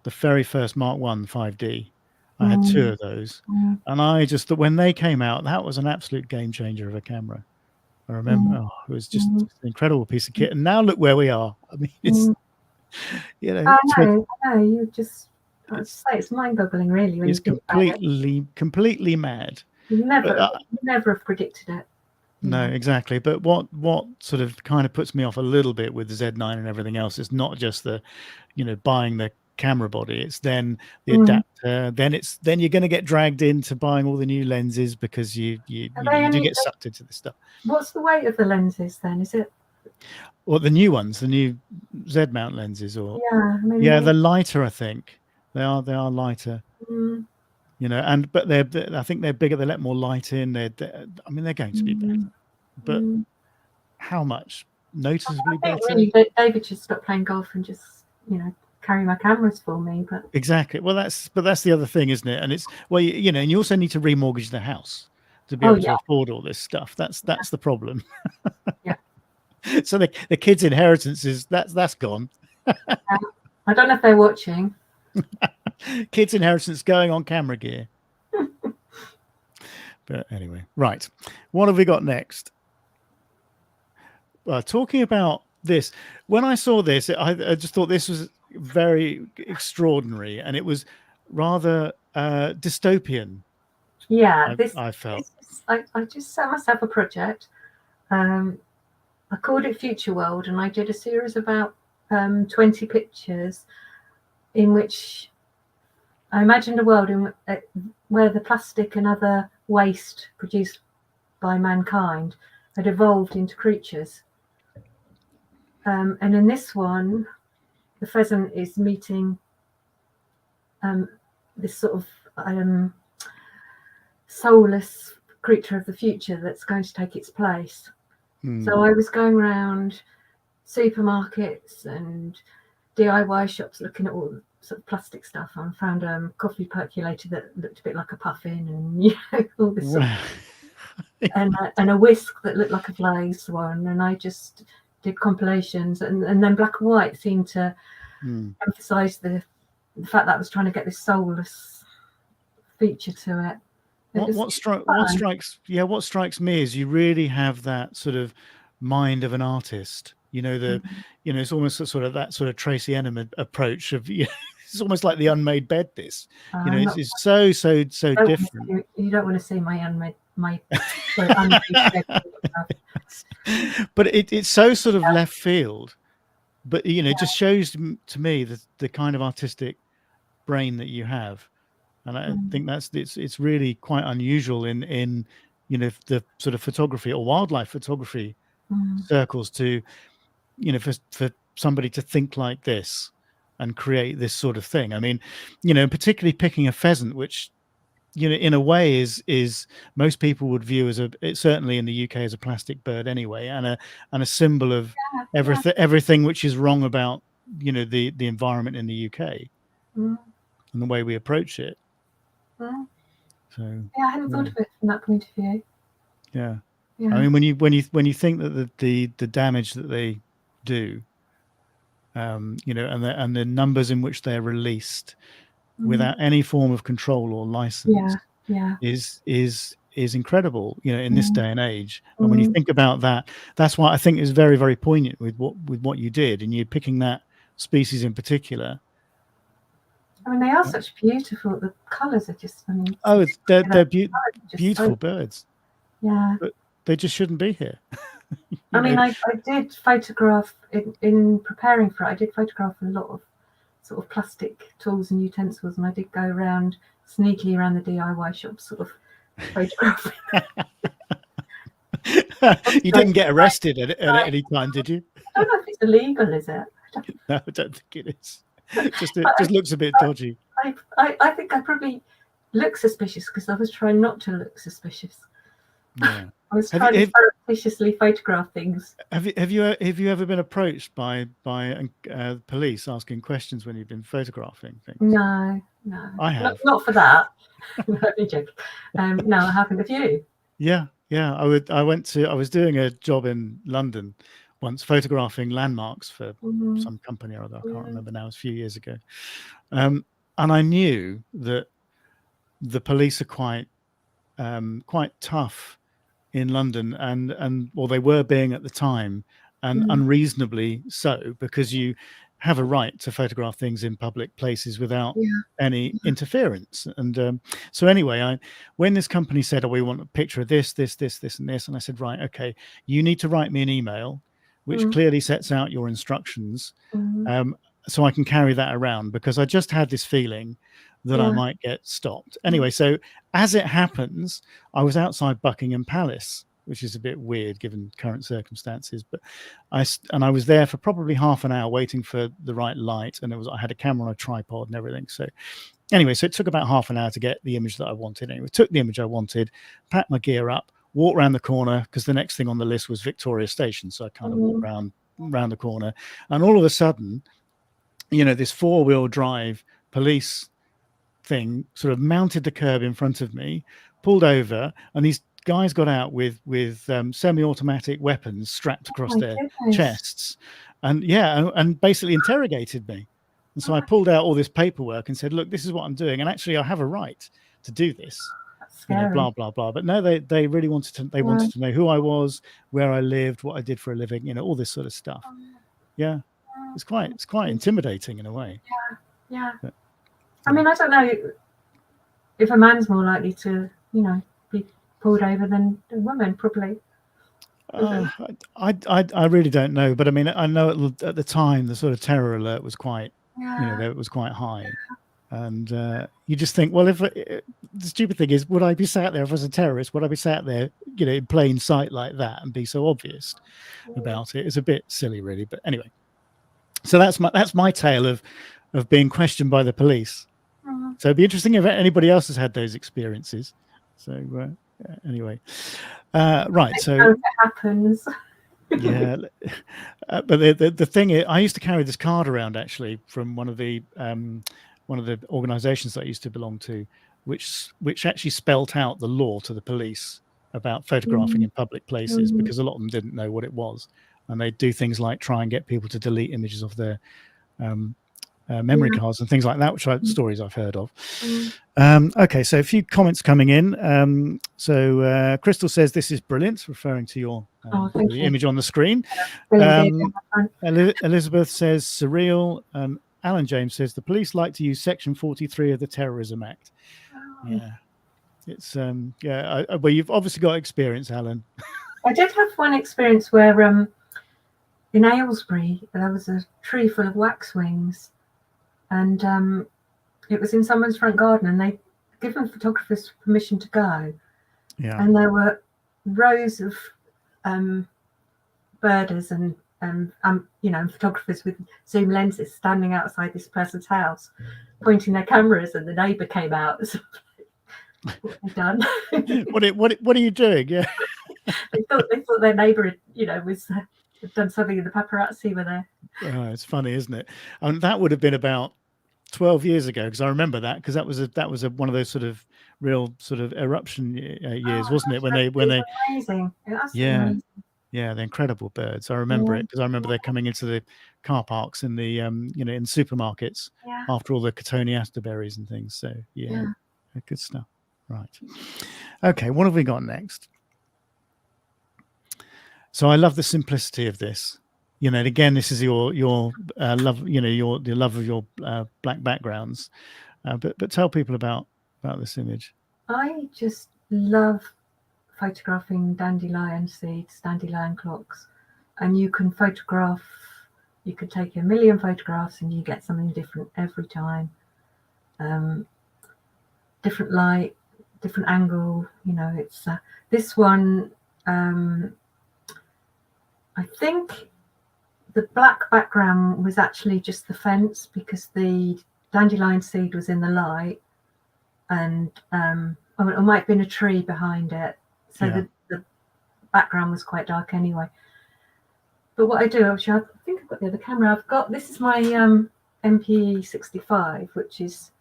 the very first Mark 1 5D. I had two of those, and I just thought when they came out, that was an absolute game changer of a camera. I remember. Mm. Oh, it was just an incredible piece of kit. And now look where we are. I mean, it's, Mm. you know, I know. You just, I just say it's mind-boggling, really, when you it's think about it. completely mad. You But never have predicted it. no, exactly. But what sort of kind of puts me off a little bit with the Z9 and everything else is not just the, buying the camera body. It's then the adapter. Then you're going to get dragged into buying all the new lenses because you do get sucked into this stuff. What's the weight of the lenses then? Is it? Or the new ones, the new Z mount lenses, or they're lighter. I think they are lighter. But I think they're bigger. They let more light in. They're going to be better, but how much? Noticeably I think better. really David should stop playing golf and just carry my cameras for me. But exactly. Well, that's the other thing, isn't it? And it's and you also need to remortgage the house to be able to afford all this stuff. That's the problem. Yeah. So the kids' inheritance that's gone. I don't know if they're watching. Kids' inheritance going on camera gear. But anyway, right. What have we got next? Talking about this, when I saw this, I just thought this was very extraordinary, and it was rather dystopian. Yeah, I felt. I just set myself a project. I called it Future World, and I did a series of about 20 pictures in which I imagined a world where the plastic and other waste produced by mankind had evolved into creatures. And in this one, the pheasant is meeting this sort of soulless creature of the future that's going to take its place. So I was going around supermarkets and DIY shops looking at all sort of plastic stuff, and found a coffee percolator that looked a bit like a puffin, and all this sort of, and a whisk that looked like a flying swan. And I just did compilations, and then black and white seemed to emphasize the fact that I was trying to get this soulless feature to it. What strikes me is you really have that sort of mind of an artist. It's almost that sort of Tracy Emin approach of it's almost like the unmade bed. This it's so different. You don't want to see my unmade but it's so sort of left field, but just shows to me the kind of artistic brain that you have. And I think it's really quite unusual in the sort of photography or wildlife photography circles to for somebody to think like this and create this sort of thing. I mean, particularly picking a pheasant, which in a way is most people would view as certainly in the UK as a plastic bird anyway, and a symbol of everything which is wrong about the environment in the UK and the way we approach it. So I hadn't thought of it from that point of view. Yeah. I mean, when you think that the damage that they do, and the numbers in which they're released without any form of control or license, is incredible. In this day and age, and when you think about that, that's why I think it's very, very poignant with what you did, and you're picking that species in particular. I mean, they are such beautiful. The colours are just. They're beautiful birds. Yeah. But they just shouldn't be here. I mean, I did photograph in preparing for it. I did photograph a lot of sort of plastic tools and utensils, and I did go around sneakily around the DIY shop, sort of photographing. You didn't get arrested at any time, did you? I don't know if it's illegal, is it? No, I don't think it is. It just looks a bit dodgy. I think I probably look suspicious because I was trying not to look suspicious. Yeah. I was trying to surreptitiously photograph things. Have you ever been approached by police asking questions when you've been photographing things? No. I have. Not for that. No, I haven't. Have you? Yeah. I was doing a job in London once, photographing landmarks for some company or other. I can't remember now. It was a few years ago, and I knew that the police are quite tough in London, and well, they were being at the time, and unreasonably so, because you have a right to photograph things in public places without any interference. And so anyway, when this company said, "Oh, we want a picture of this, this, this, this, and this," and I said, "Right, okay, you need to write me an email which clearly sets out your instructions, so I can carry that around, because I just had this feeling that I might get stopped." Anyway, so as it happens, I was outside Buckingham Palace, which is a bit weird given current circumstances, but I was there for probably half an hour waiting for the right light, and I had a camera on a tripod and everything. So anyway, so it took about half an hour to get the image that I wanted. Anyway, took the image I wanted, packed my gear up, walked around the corner, because the next thing on the list was Victoria Station. So I kind of walked around the corner, and all of a sudden, this 4-wheel drive police thing sort of mounted the curb in front of me, pulled over, and these guys got out with semi-automatic weapons strapped across their chests, and basically interrogated me. And so I pulled out all this paperwork and said, "Look, this is what I'm doing, and actually I have a right to do this." Blah blah blah. But no, they really wanted to know who I was, where I lived, what I did for a living, all this sort of stuff. Yeah, it's quite intimidating in a way. But, I mean, I don't know if a man's more likely to, be pulled over than a woman, probably. I really don't know, but I mean, I know at the time the sort of terror alert was quite, it was quite high, and you just think, well, if the stupid thing is, would I be sat there if I was a terrorist? Would I be sat there, in plain sight like that and be so obvious about it? It's a bit silly, really. But anyway, so that's my tale of being questioned by the police. So it'd be interesting if anybody else has had those experiences. So anyway, right. So it happens. Yeah, but the thing is, I used to carry this card around actually from one of the organisations that I used to belong to, which actually spelt out the law to the police about photographing in public places, because a lot of them didn't know what it was, and they'd do things like try and get people to delete images of their memory cards and things like that, which are stories I've heard of. Okay, so a few comments coming in. So Crystal says this is brilliant, referring to your the image on the screen. Elizabeth says surreal. Alan James says the police like to use Section 43 of the Terrorism Act. Yeah, it's well, you've obviously got experience, Alan. I did have one experience where in Aylesbury there was a tree full of waxwings, and it was in someone's front garden, and they'd given photographers permission to go. Yeah. And there were rows of birders and photographers with zoom lenses standing outside this person's house, pointing their cameras, and the neighbour came out. What have they done? What are you doing? Yeah. they thought their neighbour had done something, in the paparazzi were there. Oh, it's funny, isn't it? And that would have been about 12 years ago, because I remember that, because that was one of those sort of real sort of eruption years, wasn't it? When they amazing. Amazing. Yeah, they're incredible birds. I remember it, because I remember they're coming into the car parks in the in supermarkets after all the cotoneaster berries and things. So yeah, good stuff. Right. Okay, what have we got next? So I love the simplicity of this. Again, this is your love, the love of your black backgrounds. But tell people about this image. I just love photographing dandelion seeds, dandelion clocks, and you can take 1 million photographs and you get something different every time. Different light, different angle. It's this one. I think the black background was actually just the fence, because the dandelion seed was in the light, and it might have been a tree behind it, so the background was quite dark anyway. But what I do, actually, I think I've got the other camera. This is my MP 65, which is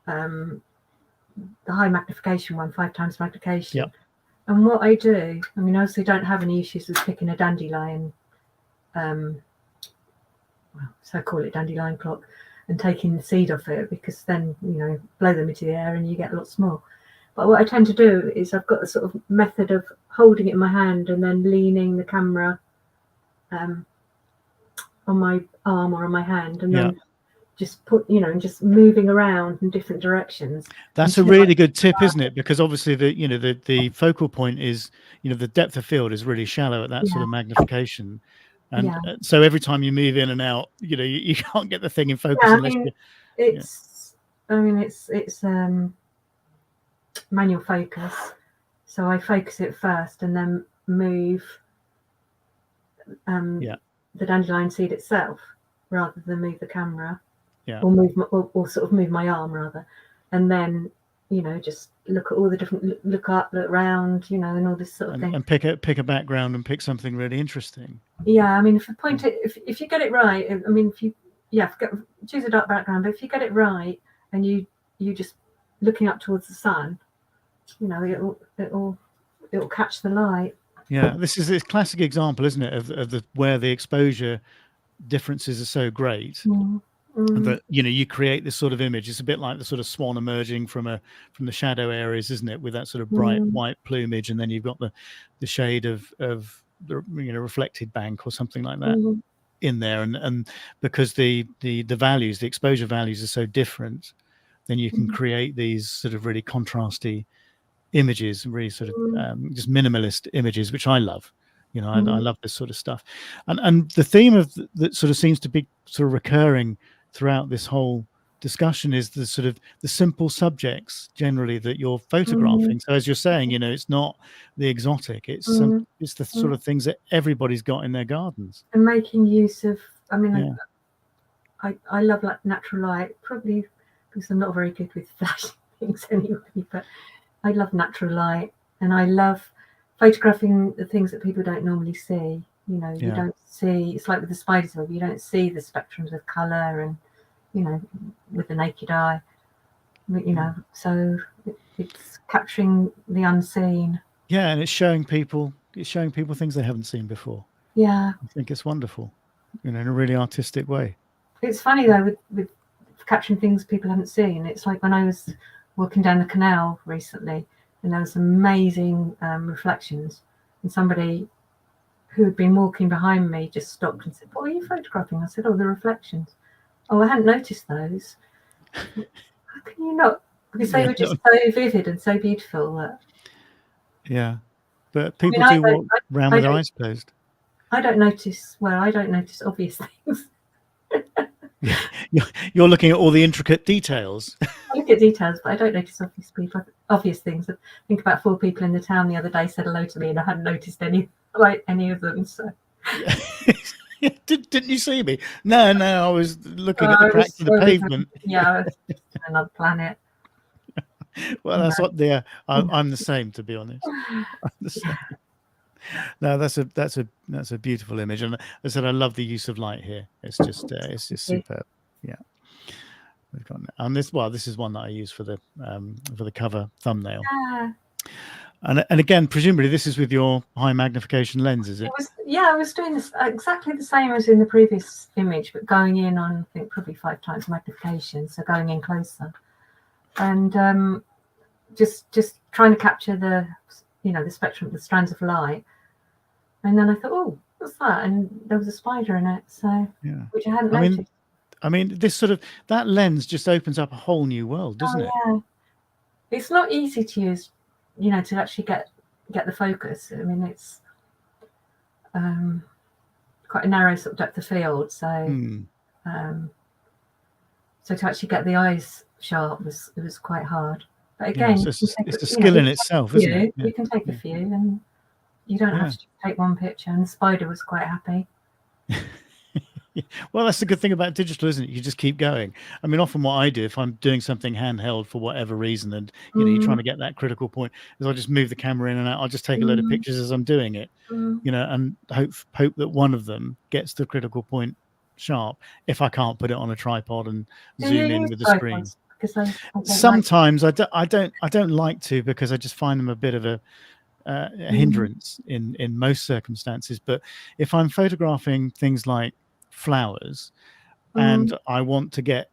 the high magnification one, 5 times magnification. Yep. And what I do, I mean, obviously don't have any issues with picking a dandelion, so call it dandelion clock, and taking the seed off it, because then, blow them into the air and you get lots more. But what I tend to do is I've got a sort of method of holding it in my hand and then leaning the camera on my arm or on my hand, and then just just moving around in different directions. That's a really good tip, isn't it? Because obviously the focal point is, the depth of field is really shallow at that sort of magnification. And so every time you move in and out, you can't get the thing in focus unless it's manual focus. So I focus it first and then move the dandelion seed itself rather than move the camera. Or sort of move my arm rather, and then just look at all the different, look up, look round, and all this sort of thing, and pick a background and pick something really interesting. I mean, if you get it right, I mean, if you choose a dark background, but if you get it right and you just looking up towards the sun, it'll catch the light. This is a classic example, isn't it, of where the exposure differences are so great. That you create this sort of image. It's a bit like the sort of swan emerging from the shadow areas, isn't it, with that sort of bright white plumage, and then you've got the shade of the reflected bank or something like that in there, and because the values, the exposure values, are so different, then you can create these sort of really contrasty images, really sort of just minimalist images, which I love. I love this sort of stuff, and the theme of that sort of seems to be sort of recurring throughout this whole discussion is the sort of the simple subjects generally that you're photographing. So as you're saying, it's not the exotic, it's the sort of things that everybody's got in their gardens, and making use of, I mean, I love like natural light, probably because I'm not very good with flashing things anyway, but I love natural light, and I love photographing the things that people don't normally see. You don't see, it's like with the spider's web, you don't see the spectrums of colour and, with the naked eye, so it's capturing the unseen. And it's showing people things they haven't seen before. I think it's wonderful, in a really artistic way. It's funny though with capturing things people haven't seen. It's like when I was walking down the canal recently, and there was some amazing reflections, and somebody who had been walking behind me just stopped and said, "What are you photographing?" I said, "Oh, the reflections." "Oh, I hadn't noticed those." How can you not? Because they were just so vivid and so beautiful. But people do walk around with their eyes closed. I don't notice obvious things. You're looking at all the intricate details. I look at details, but I don't notice obvious things. I think about 4 people in the town the other day said hello to me, and I hadn't noticed any of them. So, didn't you see me? No, I was looking at the cracks of the pavement. I was just on another planet. Well, that's what. I'm the same, to be honest. I'm the same. No, that's a beautiful image, and as I said, I love the use of light here. It's just superb. We've got, and this is one that I use for the cover thumbnail. And again, presumably this is with your high magnification lens, is it? I was doing this exactly the same as in the previous image, but going in on, I think, probably 5 times magnification, so going in closer, and just trying to capture the spectrum, the strands of light. And then I thought, oh, what's that? And there was a spider in it, so which I hadn't noticed. I mean, this sort of, that lens just opens up a whole new world, doesn't it? Yeah. It's not easy to use, to actually get the focus. I mean, it's quite a narrow sort of depth of field, so so to actually get the eyes sharp was quite hard. But again, so it's a skill in itself, isn't it? You can take a few, and you don't have to take one picture. And the spider was quite happy. Well, that's the good thing about digital, isn't it? You just keep going. I mean, often what I do, if I'm doing something handheld for whatever reason, and you're trying to get that critical point, is I'll just move the camera in and out. I'll just take a load of pictures as I'm doing it, and hope that one of them gets the critical point sharp. If I can't put it on a tripod and zoom in with the screen, sometimes I don't like to, because I just find them a bit of a hindrance in most circumstances. But if I'm photographing things like flowers and I want to get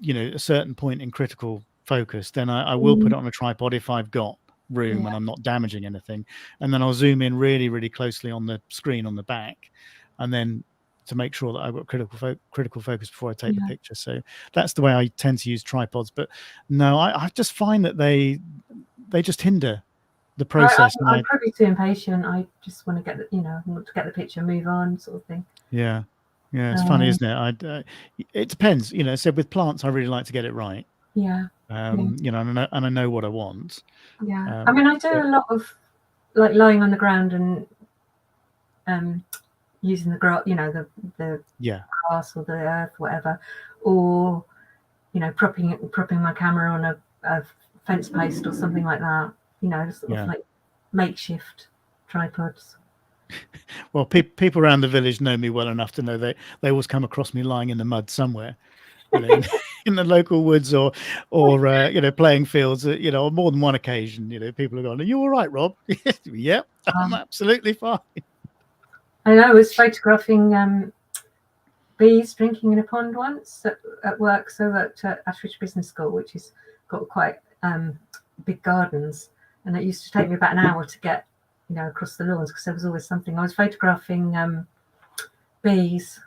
a certain point in critical focus, then I will put it on a tripod if I've got room and I'm not damaging anything, and then I'll zoom in really, really closely on the screen on the back, and then to make sure that I've got critical focus before I take the picture. So that's the way I tend to use tripods. But no, I just find that they just hinder the process. I'm probably too impatient. I just want to get want to get the picture, move on, sort of thing. Yeah, it's funny, isn't it? It depends. So with plants, I really like to get it right. Yeah. And I know what I want. Yeah. I mean, I do a lot of like lying on the ground and using the grass, the grass or the earth, whatever, or propping my camera on a fence post or something like that. Sort of like makeshift tripods. Well, people around the village know me well enough to know they always come across me lying in the mud somewhere, in the local woods or playing fields. On more than one occasion, people are going, "Are you all right, Rob?" Yep, I'm absolutely fine. I know. I was photographing bees drinking in a pond once at work. So I worked at Ashridge Business School, which has got quite big gardens, and it used to take me about an hour to get across the lawns because there was always something. I was photographing bees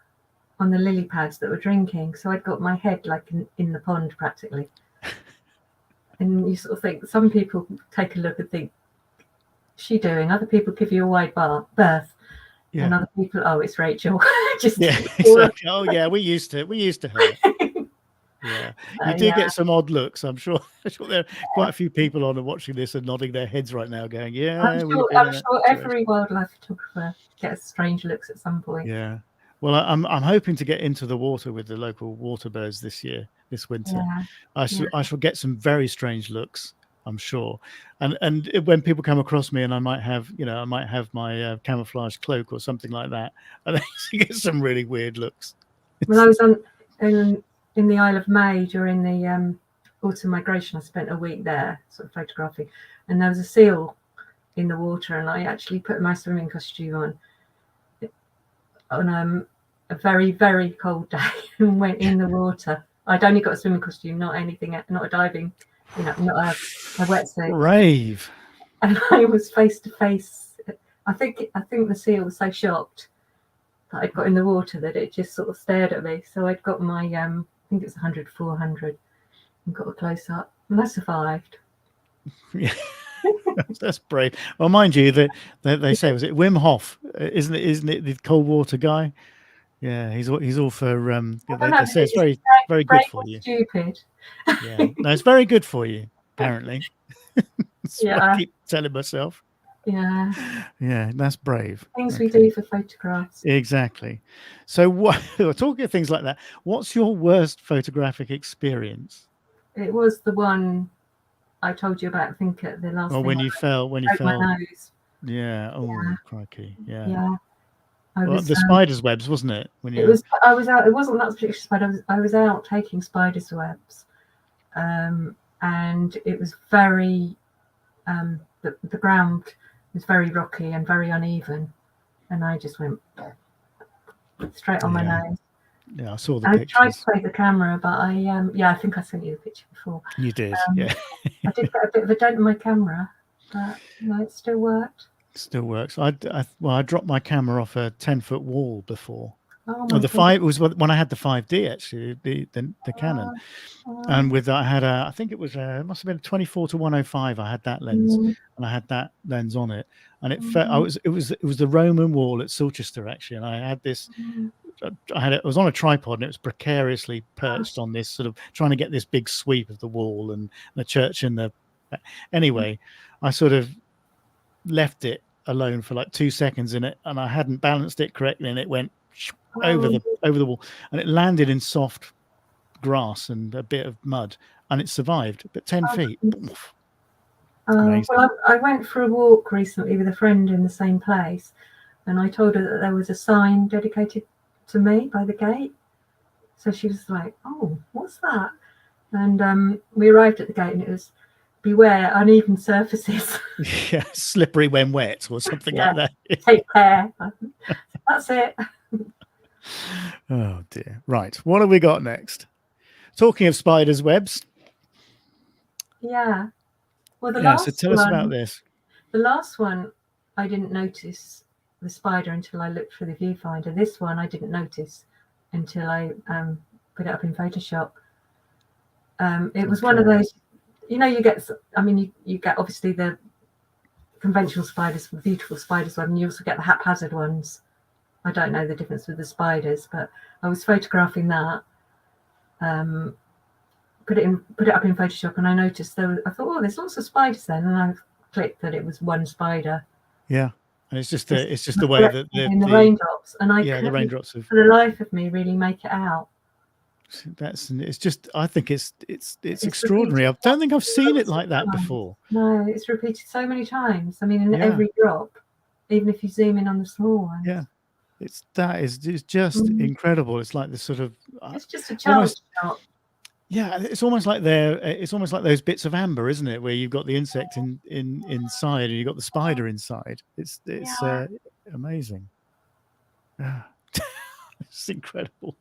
on the lily pads that were drinking, so I'd got my head like in the pond practically. And you sort of think, some people take a look and think, she doing? Other people give you a wide berth. And other people, oh, it's Rachel. Exactly. Oh yeah, we used to her. Yeah, you do get some odd looks. I'm sure there are quite a few people on and watching this and nodding their heads right now, going, "Yeah." I'm sure every wildlife photographer gets strange looks at some point. Yeah. Well, I'm hoping to get into the water with the local water birds this winter. I shall get some very strange looks, I'm sure. And when people come across me, and I might have my camouflage cloak or something like that, and they get some really weird looks. Well, I was in the Isle of May during the autumn migration. I spent a week there, sort of photographing, and there was a seal in the water, and I actually put my swimming costume on a very, very cold day and went in the water. I'd only got a swimming costume, not anything, not a diving, not a wetsuit. Brave. And I was face to face. I think the seal was so shocked that I'd got in the water that it just sort of stared at me. So I'd got my I think it was 100-400, and got a close up, and I survived. Yeah. That's brave. Well, mind you, that they say, was it Wim Hof? Isn't it the cold water guy? Yeah, he's all for. They say it's very, very good for you. Stupid. Yeah, no, it's very good for you. Apparently. That's what I keep telling myself. Yeah, that's brave. Things we do for photographs. Exactly. So, talking of things like that, what's your worst photographic experience? It was the one I told you about. I think at the last. Oh, when you fell. My nose. Yeah. Oh, crikey. Yeah. Yeah. The spider's webs, wasn't it? It was. I was out. It wasn't that particular spider. I was out taking spider's webs, and it was very. The ground was very rocky and very uneven, and I just went straight on my nose. Yeah, I saw the pictures. I tried to take the camera, but I think I sent you the picture before. You did, yeah. I did get a bit of a dent in my camera, but it still worked. Still works. I dropped my camera off a 10-foot wall before. Oh, it was when I had the 5D actually, the Canon, and with that I had I think it was it must have been a 24-105. I had that lens, and I had that lens on it, and it was the Roman wall at Silchester actually, and I had this. It was on a tripod, and it was precariously perched on this sort of trying to get this big sweep of the wall and the church and the. Anyway, I sort of left it alone for like 2 seconds in it, and I hadn't balanced it correctly, and it went over the wall, and it landed in soft grass and a bit of mud, and it survived. But 10 feet. Well, I went for a walk recently with a friend in the same place, and I told her that there was a sign dedicated to me by the gate. So she was like, "Oh, what's that?" And we arrived at the gate, and it was, "Beware uneven surfaces." Yeah, slippery when wet, or something like that. Take care. That's it. Oh dear. Right, what have we got next? Talking of spiders' webs. Yeah. Well, Yeah. So tell us about this. the last one, I didn't notice the spider until I looked through the viewfinder. This one I didn't notice until I put it up in Photoshop. It was one of those, you get, I mean, you get obviously the conventional spiders, beautiful spiders one, and you also get the haphazard ones. I don't know the difference with the spiders, but I was photographing that, put it up in Photoshop, and I noticed I thought, oh, there's lots of spiders then, and I clicked that it was one spider. Yeah, and it's just the way that the raindrops, and I couldn't, the raindrops for the life of me, really make it out. It's just, I think it's extraordinary. I don't think I've seen it like that before. No, it's repeated so many times. I mean, in every drop, even if you zoom in on the small ones. Yeah, it's just incredible. It's like this sort of, it's just a chance shot. Yeah, it's almost like those bits of amber, isn't it, where you've got the insect inside and you've got the spider inside. It's amazing. It's incredible.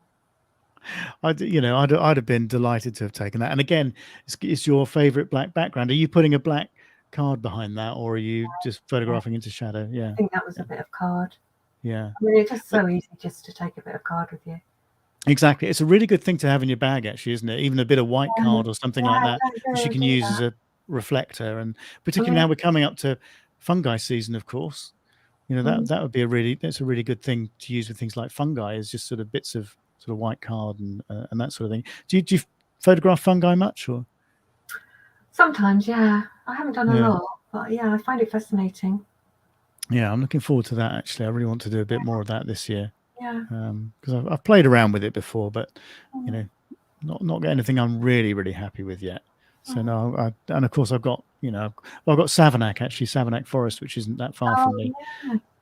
I'd have been delighted to have taken that. And again, it's your favorite black background. Are you putting a black card behind that, or are you just photographing into shadow? Yeah, I think that was a bit of card. Yeah, I mean, it's just so easy just to take a bit of card with you. Exactly. It's a really good thing to have in your bag, actually, isn't it? Even a bit of white card or something like that, which you can use as a reflector. And particularly now we're coming up to fungi season, of course. That would be that's a really good thing to use with things like fungi, is just sort of bits of sort of white card and that sort of thing. Do you photograph fungi much, or? Sometimes, yeah. I haven't done a lot, but yeah, I find it fascinating. Yeah, I'm looking forward to that, actually. I really want to do a bit more of that this year. Yeah. Because I've played around with it before, but not got anything I'm really happy with yet. So no, and of course I've got I've got Savernake, actually, Savernake Forest, which isn't that far from me.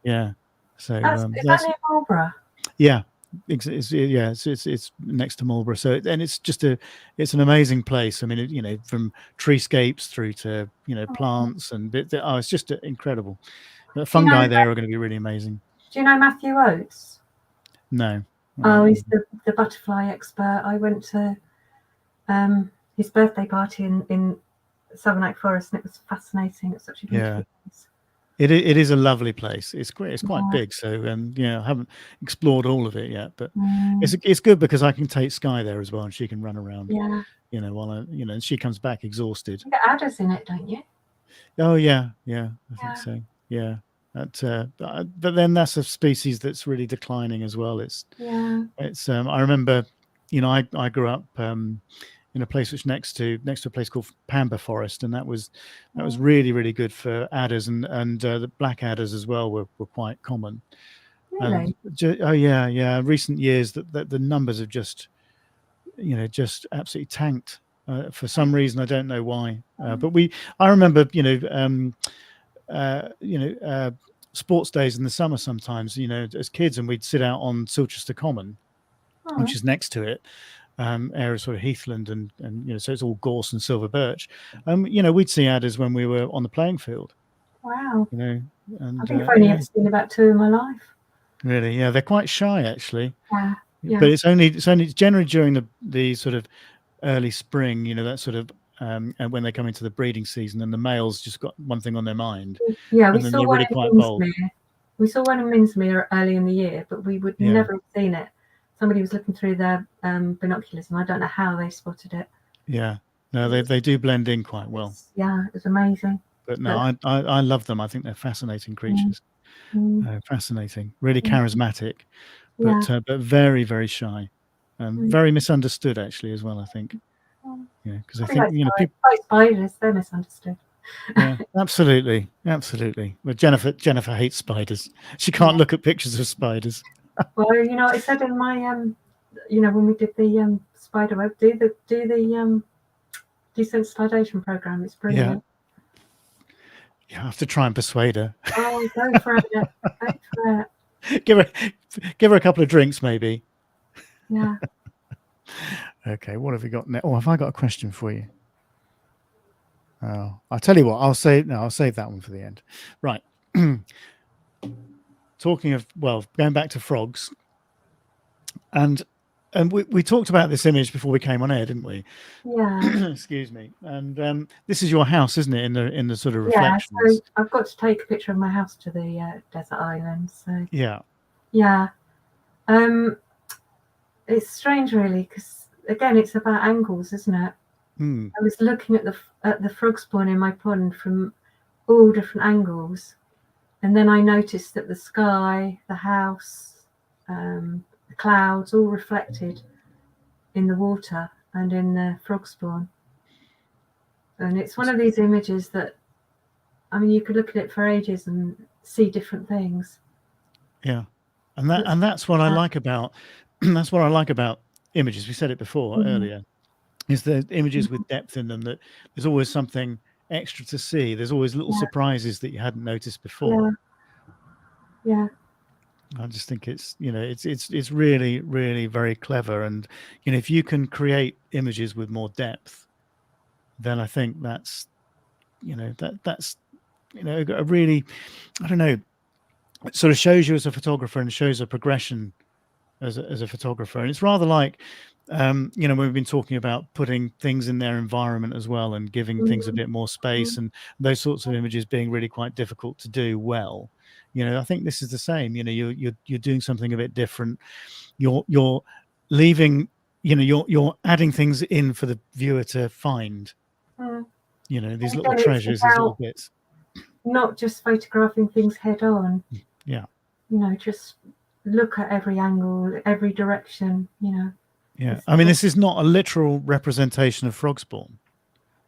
Yeah. So is that near Marlborough? Yeah. It's next to Marlborough. So it's an amazing place. I mean, from treescapes through to plants and it's just incredible. The fungi there are going to be really amazing. Do you know Matthew Oates? No. Oh, he's the butterfly expert. I went to his birthday party in Savernake Forest, and it was fascinating. It's such a beautiful place. It is a lovely place. It's great. It's quite big, so I haven't explored all of it yet, but it's good because I can take Sky there as well, and she can run around. Yeah. While and she comes back exhausted. You get adders in it, don't you? Oh yeah, I think so. Yeah. But then that's a species that's really declining as well. It's I remember, I grew up in a place which next to a place called Pamber Forest, and that was really good for adders, and the black adders as well were quite common. Really? Recent years that the numbers have just absolutely tanked for some reason. I don't know why, but I remember sports days in the summer sometimes, as kids, and we'd sit out on Silchester Common, which is next to it, area sort of heathland, and so it's all gorse and silver birch. We'd see adders when we were on the playing field. Wow. And I think I've only ever seen about 2 in my life. Really? Yeah, they're quite shy, actually. Yeah. But it's generally during the sort of early spring, that sort of and when they come into the breeding season, and the males just got one thing on their mind. Yeah, we saw one in Minsmere. We saw one in Minsmere early in the year, but we would never have seen it. Somebody was looking through their binoculars, and I don't know how they spotted it. Yeah, no, they do blend in quite well. Yeah, it's amazing. But no, I love them. I think they're fascinating creatures. Fascinating, really charismatic, but very, very shy, very misunderstood, actually, as well, I think. Yeah, because I think people, spiders, they're misunderstood. Yeah, absolutely. Well, Jennifer hates spiders. She can't look at pictures of spiders. Well, I said in my when we did the spider web, do the desensitization program. It's brilliant. Yeah, I have to try and persuade her. Oh, go for it. Go for it. Give her a couple of drinks, maybe. Yeah. Okay, what have we got now? Oh, have I got a question for you? Oh, I'll tell you what. I'll save that one for the end. Right. Talking of, going back to frogs, and And we talked about this image before we came on air, didn't we? Yeah. Excuse me. And this is your house, isn't it? In the sort of Yeah. reflections. So I've got to take a picture of my house to the desert island. So Yeah. yeah. It's strange, really, because again, it's about angles, isn't it? I was looking at the frog spawn in my pond from all different angles, and then I noticed that the sky, the house, the clouds, all reflected in the water and in the frog spawn. And it's one of these images that, I mean, you could look at it for ages and see different things. Yeah, and that's what I like about that's what I like about images. We said it before earlier, is the images with depth in them, that there's always something extra to see. There's always little surprises that you hadn't noticed before. Yeah. I just think it's, you know, it's really, really very clever. And, you know, if you can create images with more depth, then I think that's, you know, that's, you know, a really, I don't know, it sort of shows you as a photographer and shows a progression as a photographer. And it's rather like, you know, we've been talking about putting things in their environment as well, and giving things a bit more space, and those sorts of images being really quite difficult to do well. You know, I think this is the same. You know, you're doing something a bit different. You're leaving, you know, you're adding things in for the viewer to find. You know, these little treasures, these little bits. Not just photographing things head on. Yeah. You know, just look at every angle, every direction, you know. Yeah. I mean, this is not a literal representation of frog spawn.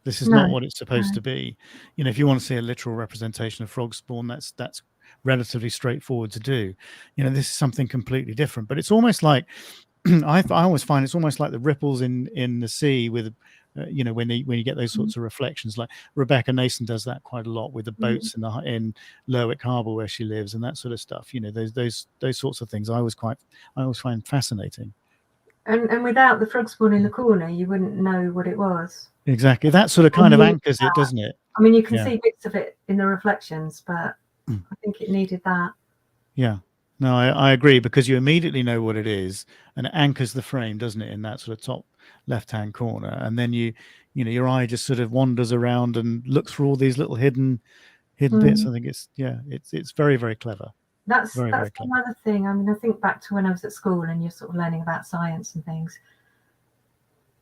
This is not what it's supposed to be. You know, if you want to see a literal representation of frog spawn, that's relatively straightforward to do. You know, this is something completely different. But it's almost like I always find it's almost like the ripples in the sea with, you know, when you get those sorts of reflections. Like Rebecca Nason does that quite a lot with the boats in Lerwick Harbour where she lives, and that sort of stuff. You know, those sorts of things I always find fascinating. And without the frog spawn in the corner, you wouldn't know what it was. Exactly. That sort of kind of anchors it, doesn't it? I mean, you can see bits of it in the reflections, but I think it needed that. Yeah. No, I agree, because you immediately know what it is, and it anchors the frame, doesn't it, in that sort of top left-hand corner. And then you know, your eye just sort of wanders around and looks for all these little hidden bits. I think it's very, very clever. That's another thing. I mean, I think back to when I was at school and you're sort of learning about science and things.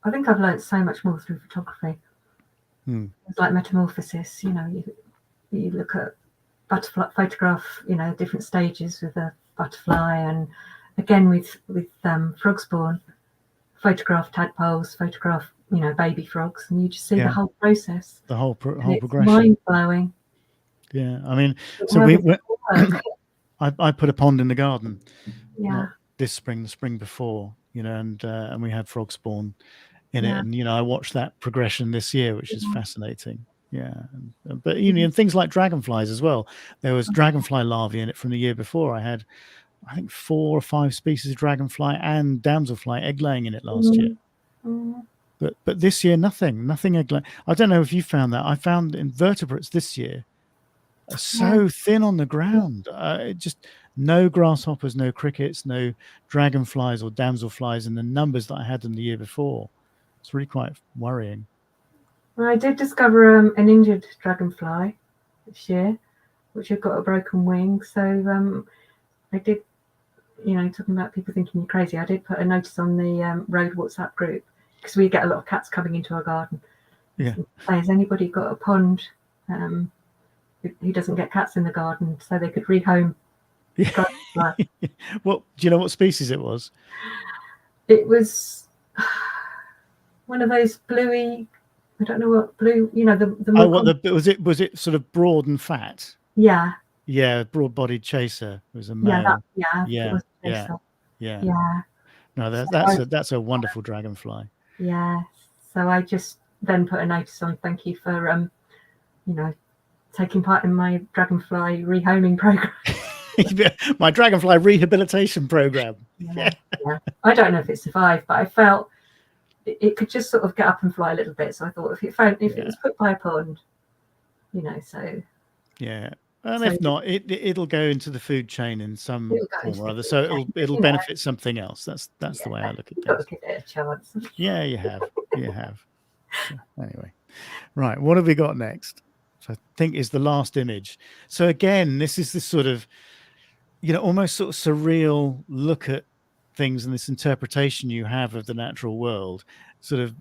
I think I've learned so much more through photography. It's like metamorphosis, you know, you look at butterfly, photograph, you know, different stages with a butterfly, and again with frog spawn, photograph tadpoles, photograph, you know, baby frogs, and you just see the whole process. The whole progression. Mind blowing. Yeah, I mean, so I put a pond in the garden. Not this spring, the spring before, you know, and we had frog spawn in it, and you know, I watched that progression this year, which is fascinating. Yeah, but you know, and things like dragonflies as well. There was dragonfly larvae in it from the year before. I had, I think, 4 or 5 species of dragonfly and damselfly egg laying in it last year. But this year, nothing egg laying. I don't know if you found that. I found invertebrates this year are so thin on the ground. Just no grasshoppers, no crickets, no dragonflies or damselflies in the numbers that I had them the year before. It's really quite worrying. Well, I did discover an injured dragonfly this year, which had got a broken wing. So I did, you know, talking about people thinking you're crazy, I did put a notice on the road WhatsApp group, because we get a lot of cats coming into our garden. Yeah. Has anybody got a pond who doesn't get cats in the garden, so they could rehome dragonfly? What, do you know what species it was? It was one of those bluey, I don't know what blue, you know, was it sort of broad and fat? Yeah, broad-bodied chaser. It was a male. Yeah. No, that's a wonderful dragonfly. Yeah, so I just then put a notice on, thank you for you know, taking part in my dragonfly rehoming program. My dragonfly rehabilitation program. Yeah. I don't know if it survived, but I felt it could just sort of get up and fly a little bit. So I thought if it was put by a pond, you know, so. Yeah, And So if not, it'll go into the food chain in some it'll go form into or the other. food So chain, but, it'll benefit something else. That's the way I look at you've got to things. give it a chance. Yeah, you have. You have. So anyway, right. What have we got next? So I think is the last image. So again, this is this sort of, almost sort of surreal look at things and this interpretation you have of the natural world, sort of,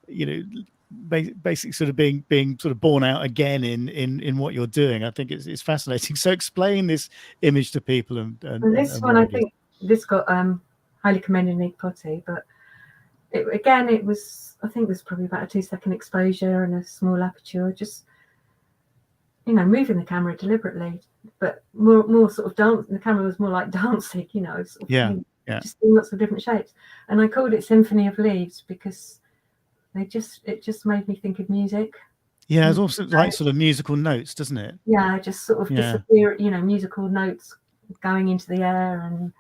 you know, basically sort of being sort of born out again in what you're doing. I think it's fascinating. So explain this image to people and This one, what I it is. think this got highly commended Nick Potty, but it was, I think there's probably about a 2-second exposure and a small aperture, just moving the camera deliberately, but more sort of dance. The camera was more like dancing, sort of, Yeah. just doing lots of different shapes. And I called it Symphony of Leaves because it just made me think of music. Yeah, it's also like sort of musical notes, doesn't it? Yeah, just sort of disappear, musical notes going into the air, and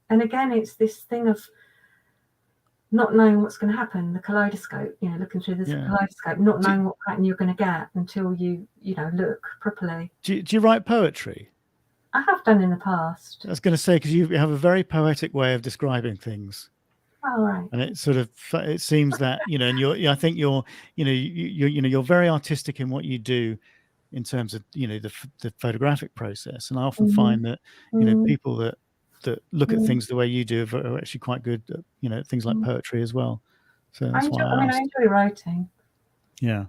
and again, it's this thing of not knowing what's going to happen, the kaleidoscope, looking through this kaleidoscope, not knowing what pattern you're going to get until you look properly. Do you write poetry? I have done in the past. I was going to say, because you have a very poetic way of describing things. Oh, right. And it seems that, and I think you're very artistic in what you do in terms of, the photographic process. And I often find that, people that look at things the way you do are actually quite good at, things like poetry as well. So that's why I asked. I enjoy writing. Yeah.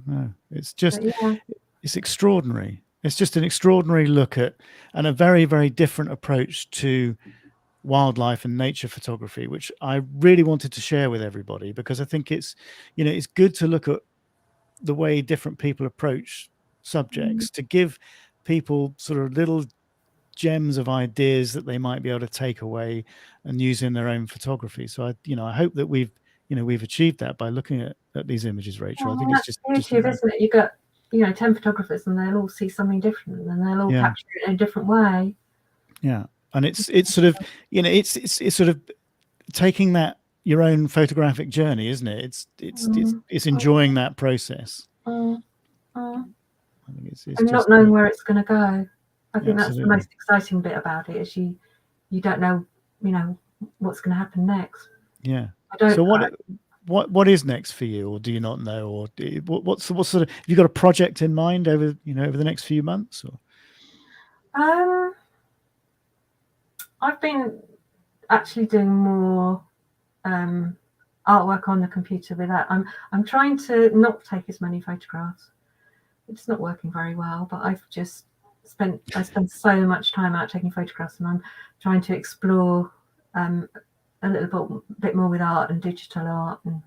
No, it's just, yeah. It's extraordinary. It's just an extraordinary look at, and a very, very different approach to wildlife and nature photography, which I really wanted to share with everybody, because I think it's good to look at the way different people approach subjects, to give people sort of little gems of ideas that they might be able to take away and use in their own photography. So I hope that we've achieved that by looking at these images, Rachel. I think it's just YouTube, isn't it? You got 10 photographers and they'll all see something different, and they'll all capture it in a different way. Yeah. And it's sort of, it's sort of taking that your own photographic journey, isn't it? It's enjoying that process. I think it's and not knowing where it's going to go. I think that's the most exciting bit about it, is you don't know, what's going to happen next. Yeah. So what is next for you, or do you not know, or what sort of, have you got a project in mind over the next few months, or? I've been actually doing more artwork on the computer with that. I'm trying to not take as many photographs. It's not working very well, but I spend so much time out taking photographs, and I'm trying to explore a little bit more with art and digital art and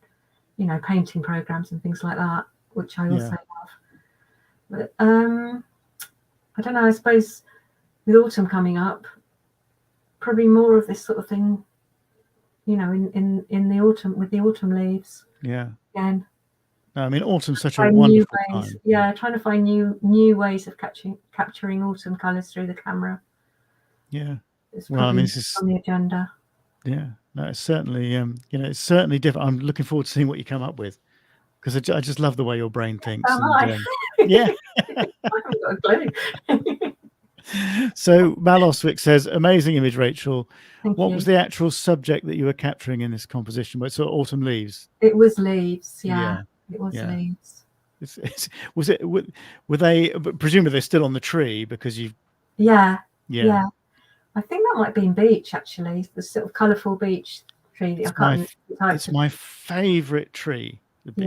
painting programs and things like that, which I also love. But I don't know, I suppose with autumn coming up, probably more of this sort of thing, in the autumn, with the autumn leaves. Yeah. Again. No, I mean, autumn's such a wonderful time. Yeah, trying to find new ways of capturing autumn colours through the camera. Yeah. It's probably this is on the agenda. Yeah. No, it's certainly it's certainly different. I'm looking forward to seeing what you come up with, because I just love the way your brain thinks. Yeah. I haven't got a clue. So Maloswick says, amazing image, Rachel. What was the actual subject that you were capturing in this composition? So autumn leaves. It was leaves. Yeah. It was leaves. Were they? Presumably they're still on the tree because you. Yeah. I think that might be in beech, actually. The sort of colourful beech tree. It's my favourite tree. The beech.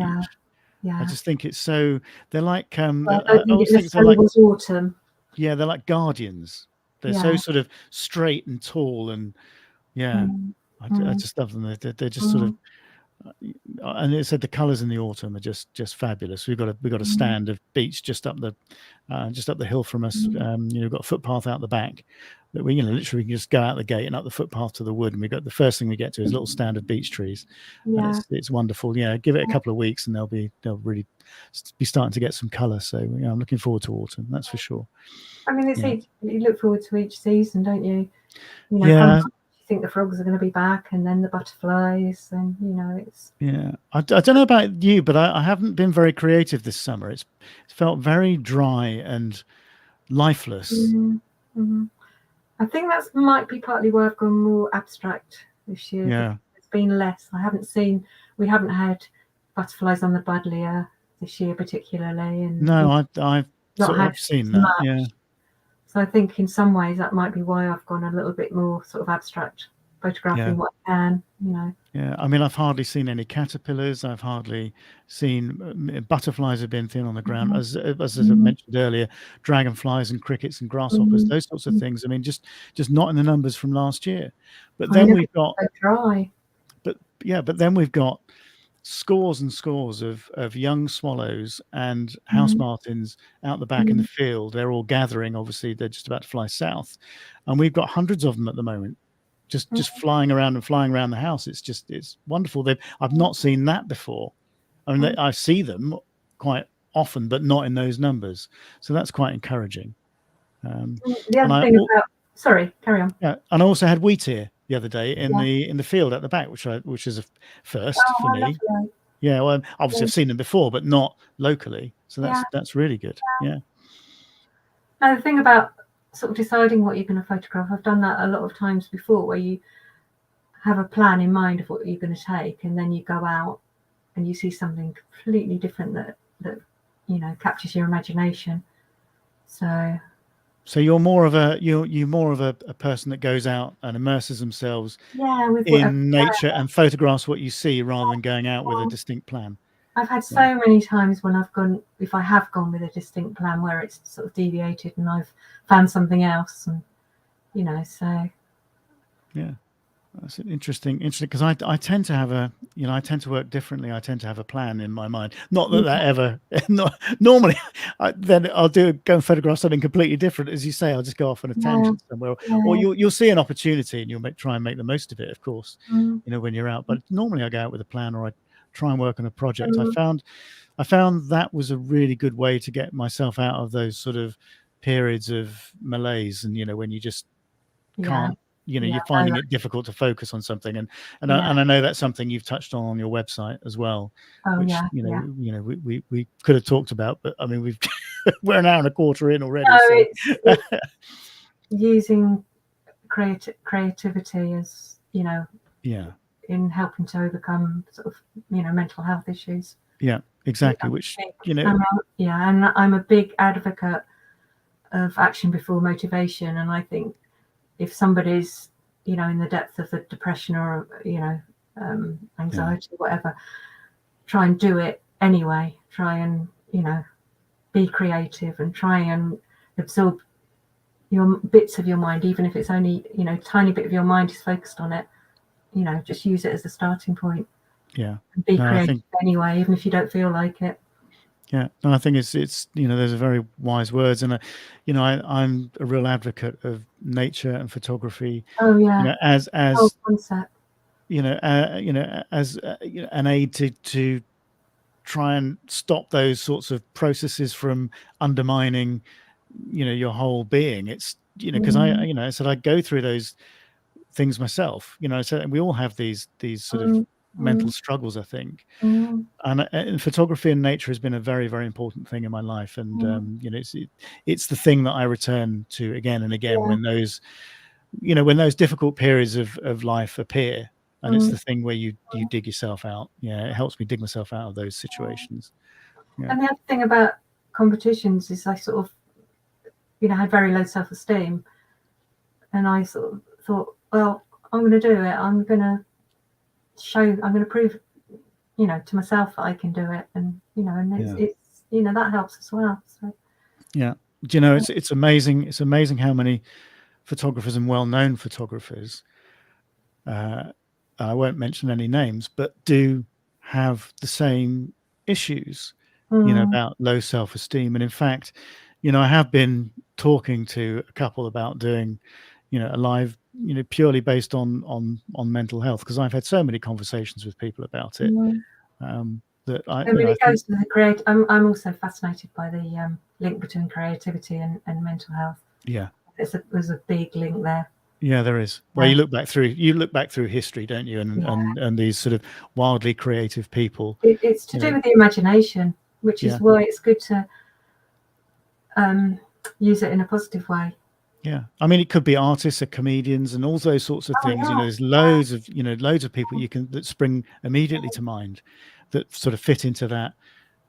Yeah. I just think it's so. They're like. I don't think they're like autumn. Yeah, they're like guardians. They're so sort of straight and tall, and I just love them. They're just sort of, and it said the colours in the autumn are just fabulous. We've got a stand of beech just up the hill from us. We've got a footpath out the back that we literally can just go out the gate and up the footpath to the wood, and we got the first thing we get to is a little stand of beech trees. And it's wonderful. Yeah, give it a couple of weeks and they'll really be starting to get some colour. So I'm looking forward to autumn, that's for sure. I mean, you look forward to each season, don't you? you think the frogs are going to be back, and then the butterflies, and it's. Yeah, I don't know about you, but I haven't been very creative this summer. It's felt very dry and lifeless. Mm-hmm. I think that might be partly why I've gone more abstract this year. Yeah. It's been less. We haven't had butterflies on the buddleia this year particularly, and No, I've not sort had of seen as that. much. Yeah. So I think in some ways that might be why I've gone a little bit more sort of abstract, photographing what I can, Yeah, I mean, I've hardly seen any caterpillars. I've hardly seen butterflies have been thin on the ground, as I mentioned earlier, dragonflies and crickets and grasshoppers, those sorts of things. I mean, just not in the numbers from last year. But then we've got so dry. But then we've got scores and scores of young swallows and house martins out the back in the field. They're all gathering. Obviously, they're just about to fly south, and we've got hundreds of them at the moment. Just flying around the house. It's wonderful. I've not seen that before. I mean, I see them quite often, but not in those numbers. So that's quite encouraging. The other thing about, sorry, carry on. Yeah, and I also had wheat ear the other day in the field at the back, which is a first for me. Lovely. Yeah, well, obviously I've seen them before, but not locally. So that's really good. Yeah. Now the thing about sort of deciding what you're going to photograph, I've done that a lot of times before, where you have a plan in mind of what you're going to take, and then you go out and you see something completely different that captures your imagination. So you're more of a person that goes out and immerses themselves in nature and photographs what you see rather than going out with a distinct plan. I've had so many times when if I have gone with a distinct plan where it's sort of deviated and I've found something else, and so. Yeah, that's interesting because I tend to have I tend to work differently. I tend to have a plan in my mind. Not that ever. Normally, then I'll go and photograph something completely different. As you say, I'll just go off on a tangent somewhere, or you'll see an opportunity and you'll try and make the most of it. Of course, when you're out. But normally I go out with a plan, or I try and work on a project. I found that was a really good way to get myself out of those sort of periods of malaise, and when you just can't. You're finding it difficult to focus on something, and I know that's something you've touched on your website as well. which we could have talked about, but I mean we're an hour and a quarter in already. No, it's using creativity as in helping to overcome sort of mental health issues. Yeah, exactly. Which and I'm a big advocate of action before motivation, and I think if somebody's in the depth of the depression or anxiety or whatever, try and do it anyway. Try and be creative and try and absorb your bits of your mind, even if it's only tiny bit of your mind is focused on it. Just use it as a starting point. Yeah, and be creative anyway, even if you don't feel like it. Yeah, and I think it's those are very wise words, and I'm a real advocate of nature and photography. Oh yeah, as whole concept. As an aid to try and stop those sorts of processes from undermining your whole being. It's because I said I go through those things myself. So we all have these sort of mental struggles, I think. And photography and nature has been a very, very important thing in my life, and it's the thing that I return to again and again when those difficult periods of life appear, and it's the thing where you dig yourself out. It helps me dig myself out of those situations. And the other thing about competitions is I sort of had very low self-esteem, and I sort of thought, well, I'm going to do it. I'm going to prove to myself that I can do it, and it's that helps as well. So it's amazing. It's amazing how many photographers and well-known photographers, I won't mention any names, but do have the same issues, about low self-esteem. And in fact, I have been talking to a couple about doing a live, purely based on mental health, because I've had so many conversations with people about it. That it goes to the create. I'm also fascinated by the link between creativity and mental health. Yeah, There's a big link there. Yeah, there is. Well, you look back through history, don't you? And these sort of wildly creative people. It's to do with the imagination, which is why it's good to use it in a positive way. Yeah, I mean, it could be artists or comedians and all those sorts of things. You know, there's loads of people that spring immediately to mind that sort of fit into that,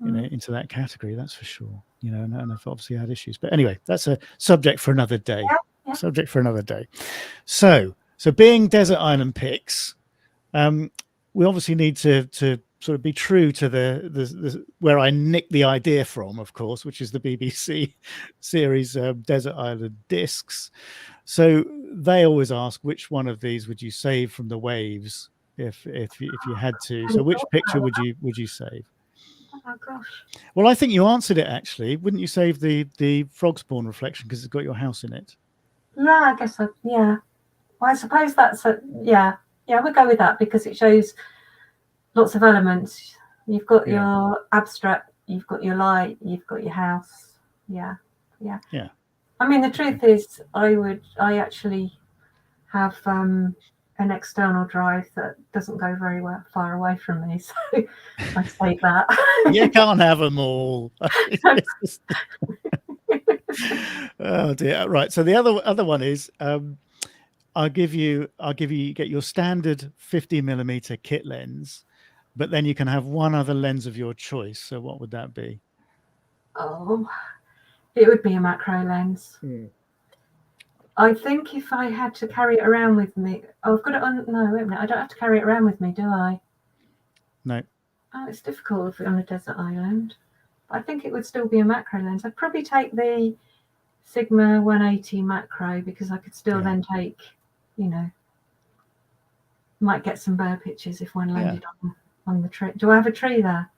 into that category. That's for sure. You know, and I've obviously had issues, but anyway, that's a subject for another day. Subject for another day. So being Desert Island Pics, we obviously need to sort of be true to the where I nicked the idea from, of course, which is the BBC series Desert Island Discs. So they always ask, which one of these would you save from the waves if you had to? So which picture would you save? Oh gosh. Well, I think you answered it actually. Wouldn't you save the frog spawn reflection because it's got your house in it? Yeah, I guess so. Yeah. Well, I suppose that's we'll go with that because it shows lots of elements. You've got your abstract, you've got your light, you've got your house. Yeah. I mean, the truth is, I actually have an external drive that doesn't go very far away from me, so I save that. You can't have them all. Oh dear. Right. So the other one is I'll give you get your standard 50mm kit lens, but then you can have one other lens of your choice. So what would that be? Oh, it would be a macro lens. I think if I had to carry it around with me, I've got it on. No, wait a minute. I don't have to carry it around with me, do I? No. Oh, it's difficult if we're on a desert island. I think it would still be a macro lens. I'd probably take the Sigma 180 macro because I could still then take, might get some bird pictures if one landed on the tree. Do I have a tree there?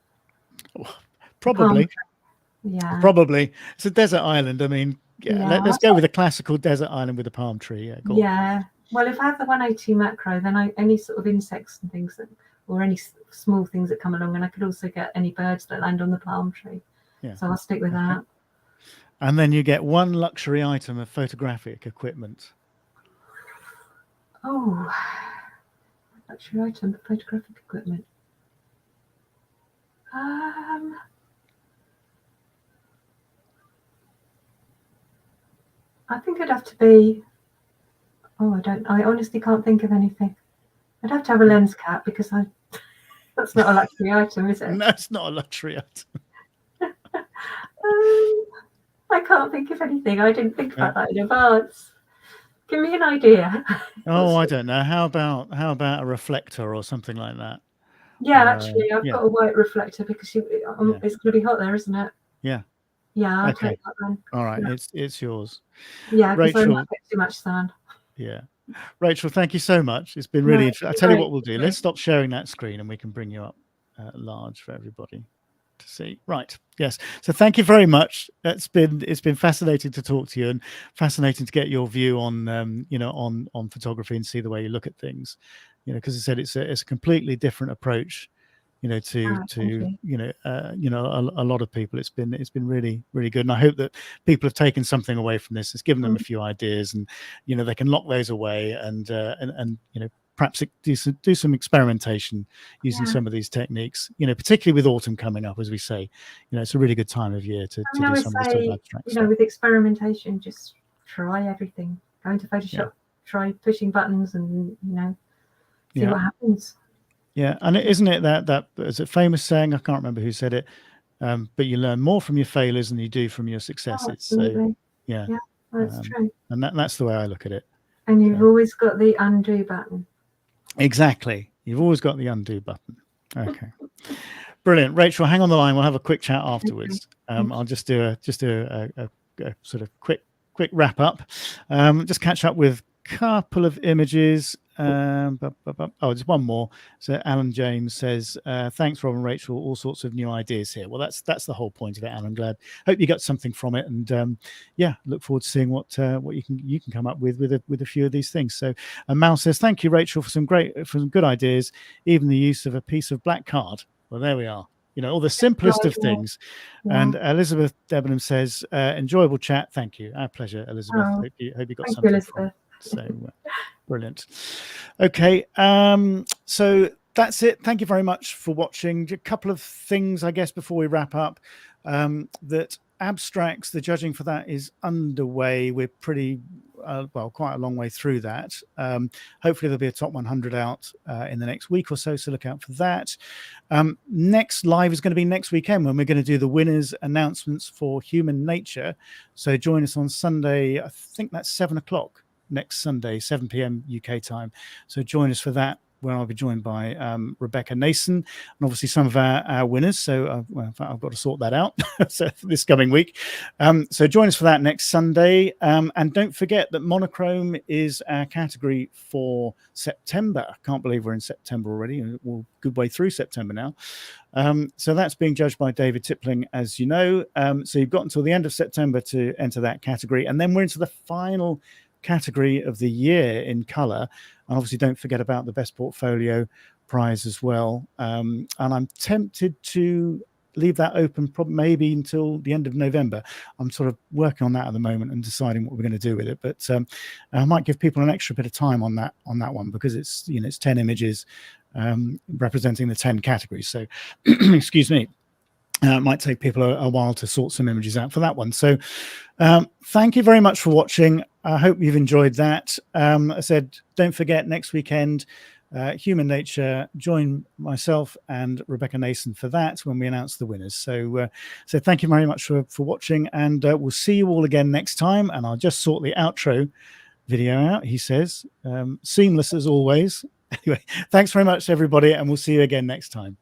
Probably. Yeah. Probably. It's a desert island. I mean, let's go with a classical desert island with a palm tree. Yeah. Go on. Well, if I have the 180 macro, then any sort of insects and things or any small things that come along, and I could also get any birds that land on the palm tree. Yeah. So I'll stick with that. And then you get one luxury item of photographic equipment. Oh, luxury item of photographic equipment. I think it'd have to be. I honestly can't think of anything. I'd have to have a lens cap because that's not a luxury item, is it? No, it's not a luxury item. I can't think of anything. I didn't think about that in advance. Give me an idea. Oh, I don't know. How about a reflector or something like that? Yeah, actually, I've got a white reflector because it's going to be hot there, isn't it? Yeah. Yeah, I'll take that then. All right, it's yours. Yeah, because I might get too much sun. Yeah. Rachel, thank you so much. It's been really interesting. I'll tell you what we'll do. Let's stop sharing that screen and we can bring you up large for everybody to see. Right. Yes. So thank you very much. It's been fascinating to talk to you and fascinating to get your view on on photography and see the way you look at things. Because I said it's a completely different approach. To a lot of people. It's been really, really good, and I hope that people have taken something away from this. It's given them a few ideas, and they can lock those away, and perhaps do some experimentation using some of these techniques. Particularly with autumn coming up, as we say, it's a really good time of year to do some of this sort of abstract stuff. With experimentation, just try everything. Go into Photoshop, try pushing buttons, and see what happens. Yeah, and isn't it that is a famous saying? I can't remember who said it, but you learn more from your failures than you do from your successes. Absolutely. So that's true. And that's the way I look at it. And you've always got the undo button. Exactly, you've always got the undo button. Okay, brilliant, Rachel. Hang on the line. We'll have a quick chat afterwards. I'll just do a sort of quick wrap up. Just catch up with a couple of images. There's one more. So Alan James says, thanks, Rob and Rachel, all sorts of new ideas here. Well, that's the whole point of it, Alan. Hope you got something from it, and look forward to seeing what you can come up with a few of these things. So Mal says, thank you, Rachel, for some good ideas, even the use of a piece of black card. Well, there we are. All the simplest of things. And Elizabeth Debenham says, enjoyable chat. Thank you. Our pleasure, Elizabeth. Hope you got something from it. So brilliant. Okay, so that's it. Thank you very much for watching. A couple of things, I guess, before we wrap up. That abstracts, the judging for that is underway. We're pretty well, quite a long way through that. Hopefully there'll be a top 100 out in the next week or so, so look out for that. Next live is going to be next weekend when we're going to do the winners announcements for Human Nature. So join us on Sunday. I think that's 7 o'clock next Sunday, 7 p.m. UK time. So join us for that, where I'll be joined by Rebecca Nason and obviously some of our winners. So well, in fact, I've got to sort that out so this coming week. So join us for that next Sunday. And don't forget that monochrome is our category for September. I can't believe we're in September already. We're a good way through September now. So that's being judged by David Tippling, as you know. So you've got until the end of September to enter that category. And then we're into the final category of the year in color, and obviously don't forget about the best portfolio prize as well. And I'm tempted to leave that open maybe until the end of November. I'm sort of working on that at the moment and deciding what we're going to do with it, but I might give people an extra bit of time on that one, because it's, you know, it's 10 images representing the 10 categories. So excuse me. It might take people a while to sort some images out for that one. So thank you very much for watching. I hope you've enjoyed that. I said, don't forget next weekend, Human Nature, join myself and Rebecca Nason for that when we announce the winners. So thank you very much for watching, and we'll see you all again next time. And I'll just sort the outro video out, he says. Seamless as always. Anyway, thanks very much, everybody, and we'll see you again next time.